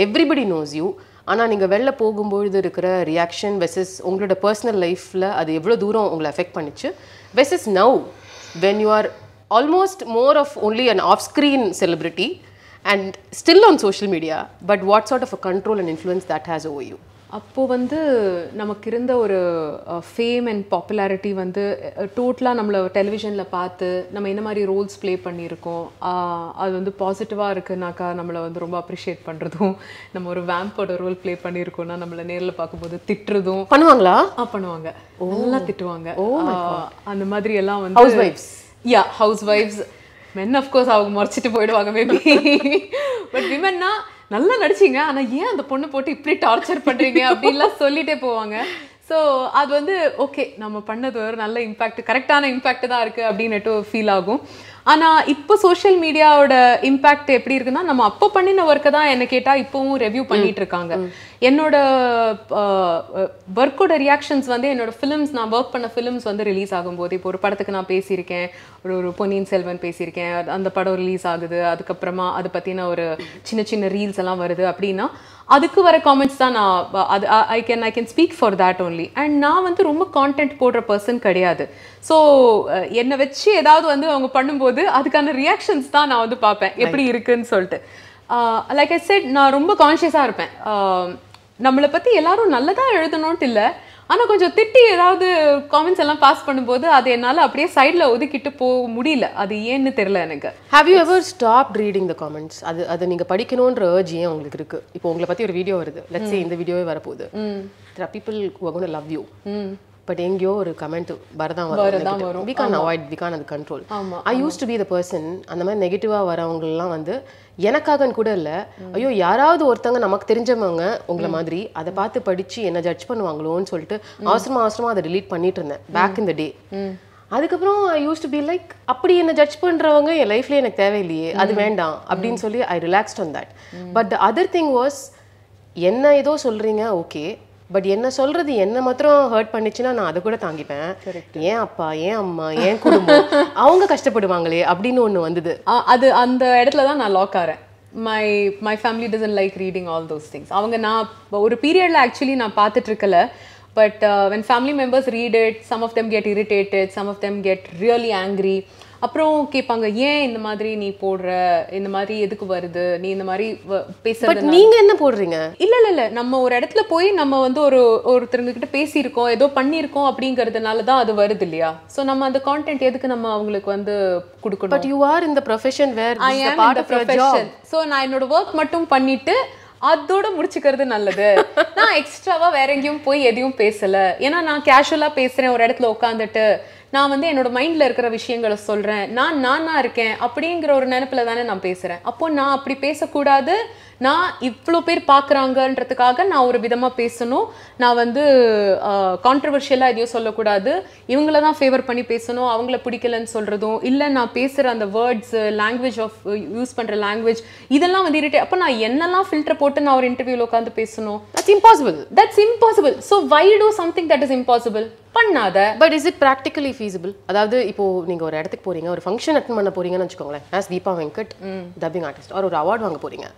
everybody knows you, ஆனா நீங்க வெளில போகும்போது இருக்கிற reaction versus உங்களோட personal லைஃப்ல அது எவ்வளவு தூரம் உங்களை அஃபெக்ட் பண்ணிச்சு versus now when you are almost more of only an off screen celebrity and still on social media, but what sort of a control and influence that has over you? அப்போ வந்து நமக்கு இருந்த ஒரு fame and popularity வந்து டோட்டலாக நம்மளை டெலிவிஷனில் பார்த்து நம்ம என்ன மாதிரி ரோல்ஸ் ப்ளே பண்ணியிருக்கோம், அது வந்து பாசிட்டிவாக இருக்குனாக்கா நம்மளை வந்து ரொம்ப அப்ரிஷியேட் பண்ணுறதும், நம்ம ஒரு வேம்போட ரோல் ப்ளே பண்ணியிருக்கோம்னா நம்மளை நேரில் பார்க்கும்போது திட்டுறதும் பண்ணுவாங்களா? பண்ணுவாங்க, நல்லா திட்டுவாங்க. அந்த மாதிரி எல்லாம் வந்து ஹவுஸ் வைஃப்ஸ். யா, ஹவுஸ் வைஃப்ஸ். மென் அஃப்கோர்ஸ் அவங்க முறைச்சிட்டு போயிடுவாங்க மேபி. பட் விமென்னா நல்லா நடிச்சிங்க, ஆனால் ஏன் அந்த பொண்ணு போட்டு இப்படி டார்ச்சர் பண்ணுறீங்க அப்படின்லாம் சொல்லிட்டே போவாங்க. ஸோ அது வந்து ஓகே, நம்ம பண்ணது ஒரு நல்ல இம்பேக்ட், கரெக்டான இம்பேக்ட் தான் இருக்குது அப்படின்னுட்டு ஃபீல் ஆகும். ஆனால் இப்போ சோஷியல் மீடியாவோட இம்பேக்ட் எப்படி இருக்குன்னா, நம்ம அப்போ பண்ணின ஒர்க்கை தான் என்ன கேட்டால் இப்போவும் ரெவ்யூ பண்ணிட்டு இருக்காங்க. என்னோட ஒர்க்கோட ரியாக்ஷன்ஸ் வந்து என்னோட ஃபிலிம்ஸ், நான் ஒர்க் பண்ண ஃபிலிம்ஸ் வந்து ரிலீஸ் ஆகும்போது, இப்போ ஒரு படத்துக்கு நான் பேசியிருக்கேன், ஒரு பொன்னியின் செல்வன் பேசியிருக்கேன், அந்த படம் ரிலீஸ் ஆகுது, அதுக்கப்புறமா அதை பற்றின ஒரு சின்ன சின்ன ரீல்ஸ் எல்லாம் வருது அப்படின்னா அதுக்கு வர காமெண்ட்ஸ் தான் நான் அது I can speak for that only. And நான் வந்து ரொம்ப கான்டென்ட் போடுற பர்சன் கிடையாது. ஸோ என்னை வச்சு ஏதாவது வந்து அவங்க பண்ணும்போது அதுக்கான ரியாக்ஷன்ஸ் தான் நான் வந்து பார்ப்பேன் எப்படி இருக்குன்னு சொல்லிட்டு. லைக் ஐ செட், நான் ரொம்ப கான்ஷியஸாக இருப்பேன். நம்மளை பற்றி எல்லாரும் நல்லதாக எழுதணும்ட்டு இல்லை, ஆனால் கொஞ்சம் திட்டி ஏதாவது காமெண்ட்ஸ் எல்லாம் பாஸ் பண்ணும்போது அது என்னால் அப்படியே சைடில் ஒதுக்கிட்டு போக முடியல. அது ஏன்னு தெரியல எனக்கு. Have you ever stopped reading the comments? அது நீங்கள் படிக்கணுன்ற அர்ஜ் ஏன் உங்களுக்கு இருக்கு? இப்போ உங்களை பற்றி ஒரு வீடியோ வருது, லெட்ஸ் சே இந்த வீடியோவே வரப்போகுது, there are people who are going to love you, but எங்கேயோ ஒரு கமெண்ட் வரதான் வரும். we can't avoid, we can't அது control. I used to be the person, அந்த மாதிரி நெகட்டிவாக வரவங்கலாம் வந்து எனக்காகன்னு கூட இல்லை, ஐயோ யாராவது ஒருத்தவங்க நமக்கு தெரிஞ்சவங்க உங்களை மாதிரி அதை பார்த்து படித்து என்ன ஜட்ஜ் பண்ணுவாங்களோன்னு சொல்லிட்டு அவசரமாக அதை டிலீட் பண்ணிட்டு இருந்தேன் பேக் இன் த டே. அதுக்கப்புறம் ஐ யூஸ் டு பி லைக், அப்படி என்ன ஜட்ஜ் பண்ணுறவங்க என் லைஃப்லேயே எனக்கு தேவையில்லையே, அது வேண்டாம் அப்படின்னு சொல்லி I relaxed on that. But the other thing was, என்ன ஏதோ சொல்கிறீங்க ஓகே, பட் என்ன சொல்றது என்ன மாத்திரம் ஹர்ட் பண்ணிச்சுன்னா நான் அதை கூட தாங்கிப்பேன். ஏன் அப்பா, ஏன் அம்மா, ஏன் குடும்பம் அவங்க கஷ்டப்படுவாங்களே அப்படின்னு ஒன்று வந்தது. அது அந்த இடத்துல தான் நான் லாக் ஆகிறேன். My family doesn't like reading all those things. அவங்க நான் ஒரு பீரியடில் ஆக்சுவலி நான் பார்த்துட்டு இருக்கல, but when family members read it, some of them get irritated, some of them get really angry. அப்புறம் கேட்பாங்க, ஏன் இந்த மாதிரி நீ போடுற, இந்த மாதிரி எதுக்கு வருது, நீ இந்த மாதிரி பேசுறது, நீங்க என்ன போடுறீங்க? இல்ல நம்ம ஒரு இடத்துல போய் நம்ம வந்து ஒருத்தருங்க கிட்ட பேசியிருக்கோம், ஏதோ பண்ணியிருக்கோம் அப்படிங்கிறதுனால தான் அது வருது இல்லையா? ஸோ நம்ம அந்த கான்டென்ட் எதுக்கு நம்ம அவங்களுக்கு வந்து கொடுக்கணும்? But you are in the profession where I am in the profession. So நான் என்னோட ஒர்க் மட்டும் பண்ணிட்டு அதோட முடிச்சுக்கிறது நல்லது. நான் எக்ஸ்ட்ராவா வேற எங்கேயும் போய் எதையும் பேசல. ஏன்னா நான் கேஷுவலா பேசுறேன் ஒரு இடத்துல உட்காந்துட்டு, நான் வந்து என்னோட மைண்ட்ல இருக்கிற விஷயங்களை சொல்றேன், நானா இருக்கேன் அப்படிங்கிற ஒரு நினைப்புல தானே நான் பேசுறேன். அப்போ நான் அப்படி பேசக்கூடாது, நான் இவ்வளோ பேர் பார்க்குறாங்கன்றதுக்காக நான் ஒரு விதமாக பேசணும், நான் வந்து கான்ட்ரவர்ஷியலாக எதையும் சொல்லக்கூடாது, இவங்கள தான் ஃபேவர் பண்ணி பேசணும், அவங்கள பிடிக்கலன்னு சொல்கிறதும் இல்லை, நான் பேசுகிற அந்த வேர்ட்ஸ், லாங்குவேஜ் ஆஃப் யூஸ் பண்ணுற லாங்குவேஜ் இதெல்லாம் வந்து இரிட்டேட். அப்போ நான் என்னெல்லாம் ஃபில்டர் போட்டு நான் ஒரு இன்டர்வியூவில் உட்காந்து பேசணும்? That's impossible. So why do something that is impossible? பண்ணாத. But is it practically feasible? அதாவது இப்போ நீங்க ஒரு இடத்துக்கு போறீங்க, ஒரு ஃபங்க்ஷன் அட்டெண்ட் பண்ண போறீங்கன்னு வச்சுக்கோங்களேன், as Deepa Venkat dubbing artist, ஒரு அவார்ட் வாங்க போறீங்க.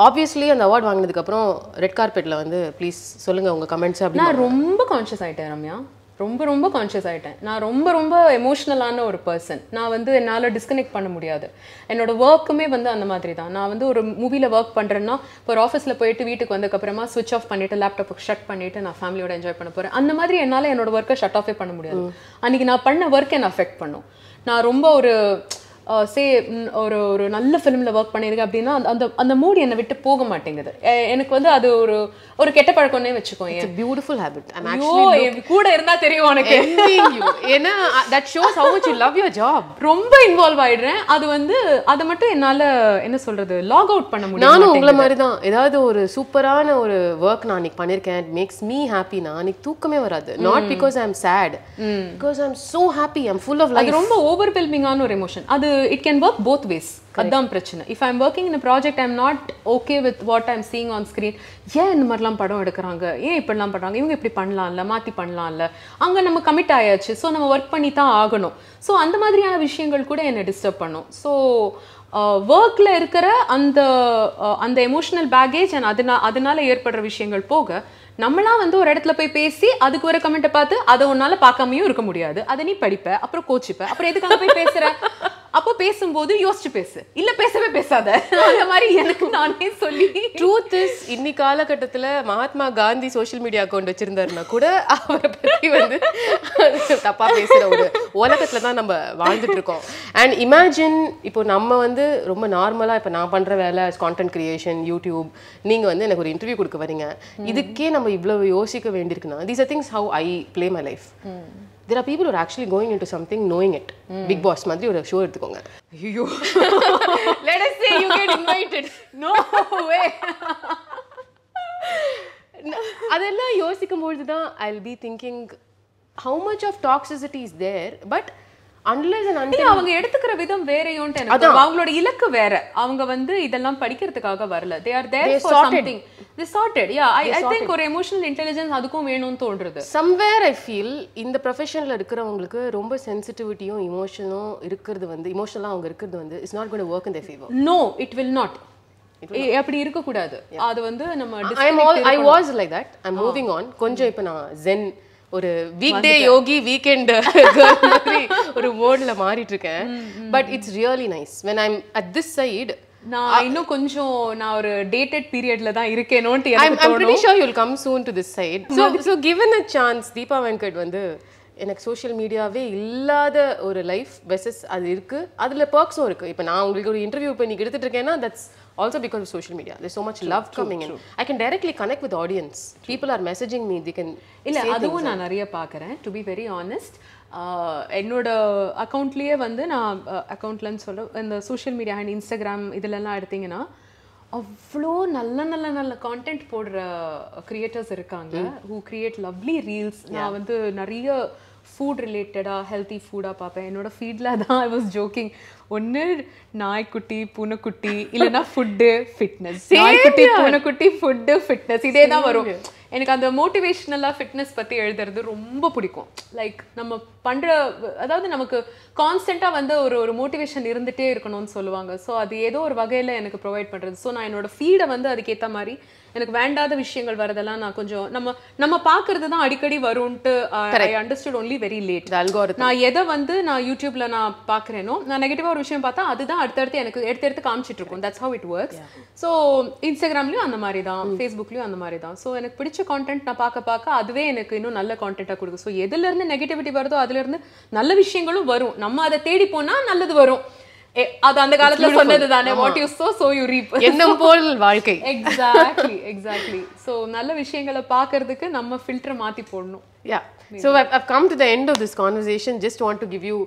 ஆப்வியஸ்லி அந்த அவார்ட் வாங்கினதுக்கு அப்புறம் ரெட் கார்பெட்ல வந்து ப்ளீஸ் சொல்லுங்க உங்க கமெண்ட்ஸ் அப்படி. நான் ரொம்ப கான்ஷியஸ் ஆயிட்டேன் ரம்யா, ரொம்ப கான்ஷியஸ் ஆகிட்டேன். நான் ரொம்ப எமோஷ்னலான ஒரு பர்சன். நான் வந்து என்னால் டிஸ்கனெக்ட் பண்ண முடியாது. என்னோட ஒர்க்குமே வந்து அந்த மாதிரி தான். நான் வந்து ஒரு மூவியில் ஒர்க் பண்ணுறேன்னா, இப்போ ஒரு ஆஃபீஸில் போயிட்டு வீட்டுக்கு வந்ததுக்கப்புறமா ஸ்விட்ச் ஆஃப் பண்ணிவிட்டு லேப்டாப்புக்கு ஷட் பண்ணிவிட்டு நான் ஃபேமிலியோட என்ஜாய் பண்ண போகிறேன். அந்த மாதிரி என்னால் என்னோட ஒர்க்கை ஷட் ஆஃபே பண்ண முடியாது. அன்றைக்கி நான் பண்ண ஒர்க்கை நான் அஃபெக்ட் பண்ணும். நான் ரொம்ப ஒரு ஒரு நல்ல ஃபிலிமில் ஒர்க் பண்ணியிருக்கேன் அப்படின்னா அந்த அந்த மூட் என்னை விட்டு போக மாட்டேங்குது. எனக்கு வந்து அது ஒரு கெட்ட பழக்கம்னே வச்சுக்கோங்க. It's a beautiful habit. I'm actually கூட இருந்தா தெரியும் உனக்கு. ஏன்னா that shows how much you love your job. ரொம்ப இன்வால்வ் ஆயிடுறேன். அது வந்து அதை மட்டும் என்னால என்ன சொல்றது லாக் அவுட் பண்ண முடியும். நானும் உங்களை மாதிரி தான். ஏதாவது ஒரு சூப்பரான ஒரு ஒர்க் நான் அன்னைக்கு பண்ணியிருக்கேன், it makes me happy. நான் அன்னைக்கு தூக்கமே வராது. Not because I'm sad, because I'm so happy. I'm full of life. அது ரொம்ப ஓவர்வெல்மிங்கான ஒரு எமோஷன். அது it can work both ways. அதான் பிரச்சனை. If I'm working in project I'm not okay with what I'm seeing on screen. ஏன் இந்த மாதிரிலாம் படம் எடுக்கிறாங்க, ஏன் இப்படிலாம் பண்ணுறாங்க, இவங்க இப்படி பண்ணலாம்ல, மாற்றி பண்ணலாம்ல, அங்கே நம்ம கமிட் ஆயாச்சு, ஸோ நம்ம ஒர்க் பண்ணி தான் ஆகணும். ஸோ அந்த மாதிரியான விஷயங்கள் கூட என்னை டிஸ்டர்ப் பண்ணும். ஸோ ஒர்க்கில் இருக்கிற அந்த எமோஷனல் பேகேஜ் அண்ட் அதனால ஏற்படுற விஷயங்கள் போக, நம்மளாம் வந்து ஒரு இடத்துல போய் பேசி அதுக்கு ஒரு கமெண்ட்டை பார்த்து அதை உன்னால பார்க்காமையும் இருக்க முடியாது. அதை நீ படிப்ப, அப்புறம் கோச்சிப்ப, அப்புறம் எதுக்காக போய் பேசுற, அப்போ பேசும்போது யோசிச்சு பேசு, இல்ல பேசவே பேசாத. அந்த மாதிரி எனக்கு நானே சொல்லி. ட்ரூத் இஸ், இன்னி காலகட்டத்தில் Mahatma Gandhi social media account வச்சிருந்தாருன்னா கூட அவரை பற்றி வந்து தப்பா பேசுற ஒரு உலகத்துல தான் நம்ம வாழ்ந்துட்டு இருக்கோம். அண்ட் இமேஜின், இப்போ நம்ம வந்து ரொம்ப நார்மலா, இப்போ நான் பண்ற வேலை கான்டென்ட் கிரியேஷன், யூடியூப், நீங்க வந்து எனக்கு ஒரு இன்டர்வியூ கொடுக்க வரீங்க, இதுக்கே நம்ம இவ்வளவு யோசிக்க வேண்டியிருக்குன்னா, these are things how I play my life. There are people who are actually going into something knowing it. Big Boss மாதிரி ஒரு ஷோ எடுத்துக்கோங்க. ஐயோ, let us say you get invited. No way. அதெல்லாம் யோசிக்கும் பொழுது தான் I'll be thinking how much of toxicity is there, but unless and until அவங்க எடுத்துக்கிற விதம் வேறையோன்ட்டு எனக்கு அவங்களோட இலக்கு வேற. அவங்க வந்து இதெல்லாம் படிக்கிறதுக்காக வரல. They are there for something. They sorted. Yeah, I think ஒரு emotional intelligence அதுக்கும் வேணும்னு தோன்றுது. Somewhere I feel இந்த ப்ரொஃபஷனில் இருக்கிறவங்களுக்கு ரொம்ப சென்சிட்டிவிட்டியும் இமோஷனும் இருக்கிறது வந்து, இமோஷனலாக அவங்க இருக்கிறது வந்து is not going to work in their favor. No, it will not. அப்படி இருக்க கூடாது. அது வந்து நம்ம I was like that. I'm moving on. கொஞ்சம் இப்போ நான் zen ஒரு வீக்டே யோகி வீக்கெண்ட் கேர்ள் மாதிரி ஒரு மோட்ல மாறிட்டு இருக்கேன். But it's really nice when I'm at this side. நான் இன்னும் கொஞ்சம் நான் ஒரு டேட்டட் பீரியட்ல தான் இருக்கேனோன்ட்டு I'm pretty sure you'll come soon to this side. So given a chance, Deepa Venkat வந்து எனக்கு சோஷியல் மீடியாவே இல்லாத ஒரு லைஃப் வெர்சஸ் அது இருக்கு, அதுல பர்க்ஸும் இருக்கு. இப்போ நான் உங்களுக்கு ஒரு இன்டர்வியூ பண்ணி எடுத்துட்டு இருக்கேன்னா, that's also because of social media. There's so much love coming in. I can directly connect with the audience. People are messaging me, they can இல்ல அதுவும் நான் நிறைய பார்க்குறேன். to be very honest, என்னோட அக்கௌண்ட்லேயே வந்து நான் அக்கௌண்ட்லன்னு சொல்ல இந்த சோஷியல் மீடியா அண்ட் இன்ஸ்டாகிராம் இதிலெல்லாம் எடுத்தீங்கன்னா அவ்வளோ நல்ல நல்ல நல்ல கான்டென்ட் போடுற கிரியேட்டர்ஸ் இருக்காங்க who create lovely reels. நான் வந்து நிறைய ஃபுட் ரிலேட்டடாக ஹெல்த்தி ஃபுட்டாக பார்ப்பேன். என்னோட ஃபீல்டில் தான் ஐ வாஸ் ஜோக்கிங், ஒன்று நாய்க்குட்டி பூனைக்குட்டி இல்லைன்னா ஃபுட்டு ஃபிட்னஸ், நாய்க்குட்டி பூனைக்குட்டி ஃபுட்டு ஃபிட்னஸ், இதே தான் வரும். எனக்கு அந்த மோட்டிவேஷ்னலாக ஃபிட்னஸ் பற்றி எழுதுறது ரொம்ப பிடிக்கும். லைக் நம்ம பண்ணுற, அதாவது நமக்கு கான்ஸ்டண்ட்டாக வந்து ஒரு மோட்டிவேஷன் இருந்துகிட்டே இருக்கணும்னு சொல்லுவாங்க. ஸோ அது ஏதோ ஒரு வகையில் எனக்கு ப்ரொவைட் பண்ணுறது. ஸோ நான் என்னோட ஃபீடை வந்து அதுக்கேற்ற மாதிரி எனக்கு வேண்டாத விஷயங்கள் வரதெல்லாம் நான் கொஞ்சம் நம்ம பார்க்கறது தான் அடிக்கடி வரும்ட்டு I understood only very late. நான் எதை வந்து நான் யூடியூப்ல நான் பார்க்குறேனோ, நான் நெகட்டிவாக ஒரு விஷயம் பார்த்தா அதுதான் அடுத்தடுத்து எனக்கு எடுத்து காமிச்சிட்டு இருக்கும். That's how it works. So இன்ஸ்டாகிராம்லையும் அந்த மாதிரி தான், ஃபேஸ்புக்லையும் அந்த மாதிரி தான். ஸோ எனக்கு பிடிச்ச கான்டென்ட் நான் பார்க்க அதுவே எனக்கு இன்னும் நல்ல கான்டென்ட்டாக கொடுக்கும். ஸோ எதுலேருந்து நெகட்டிவிட்டி வருதோ அதுலேருந்து நல்ல விஷயங்களும் வரும். நம்ம அதை தேடி போனால் நல்லது வரும். அது அந்த காலத்துல சொன்னது தானே, what you so so you ரீப். எண்ணம் போல் வாழ்க்கை. எக்ஸாக்ட்லி. ஸோ நல்ல விஷயங்களை பார்க்கறதுக்கு நம்ம ஃபில்டரை மாற்றி போடணும். Yeah. So I've come to the end of this conversation. Just want to give you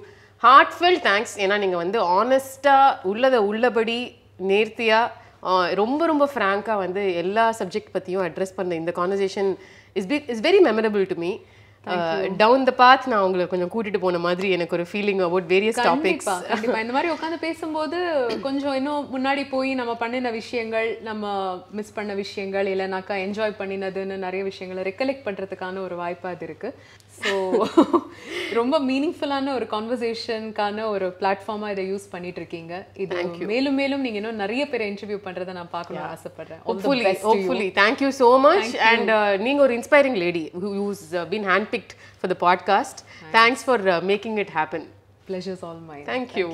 heartfelt thanks. ஏன்னா நீங்கள் வந்து ஆனஸ்டாக உள்ளபடி நேர்த்தியாக ரொம்ப ரொம்ப ஃப்ராங்காக வந்து எல்லா சப்ஜெக்ட் பற்றியும் அட்ரஸ் பண்ண இந்த conversation is very memorable to me. Down the path நான் உங்களை கொஞ்சம் கூட்டிட்டு போன மாதிரி எனக்கு ஒரு ஃபீலிங் அபவுட் வேரியஸ் டாபிக்ஸ். கண்டிப்பா இந்த மாதிரி உட்காந்து பேசும்போது கொஞ்சம் இன்னும் முன்னாடி போய் நம்ம பண்ணின விஷயங்கள், நம்ம மிஸ் பண்ண விஷயங்கள், இல்லைனாக்கா என்ஜாய் பண்ணினதுன்னு நிறைய விஷயங்களை ரெக்கலெக்ட் பண்றதுக்கான ஒரு வாய்ப்பா அது இருக்கு. ஸோ ரொம்ப மீனிங்ஃபுல்லான ஒரு கான்வர்சேஷனுக்கான ஒரு பிளாட்ஃபார்மா இதை யூஸ் பண்ணிட்டு இருக்கீங்க. இது மேலும் மேலும் நீங்க இன்னும் நிறைய பேரை இன்டர்வியூ பண்றதை நான் பார்க்கணும்னு ஆசைப்படுறேன். Hopefully. Thank you so much. And நீங்க ஒரு inspiring lady who's been handpicked for the podcast. Thanks for making it happen. Pleasure's all mine. Thank you.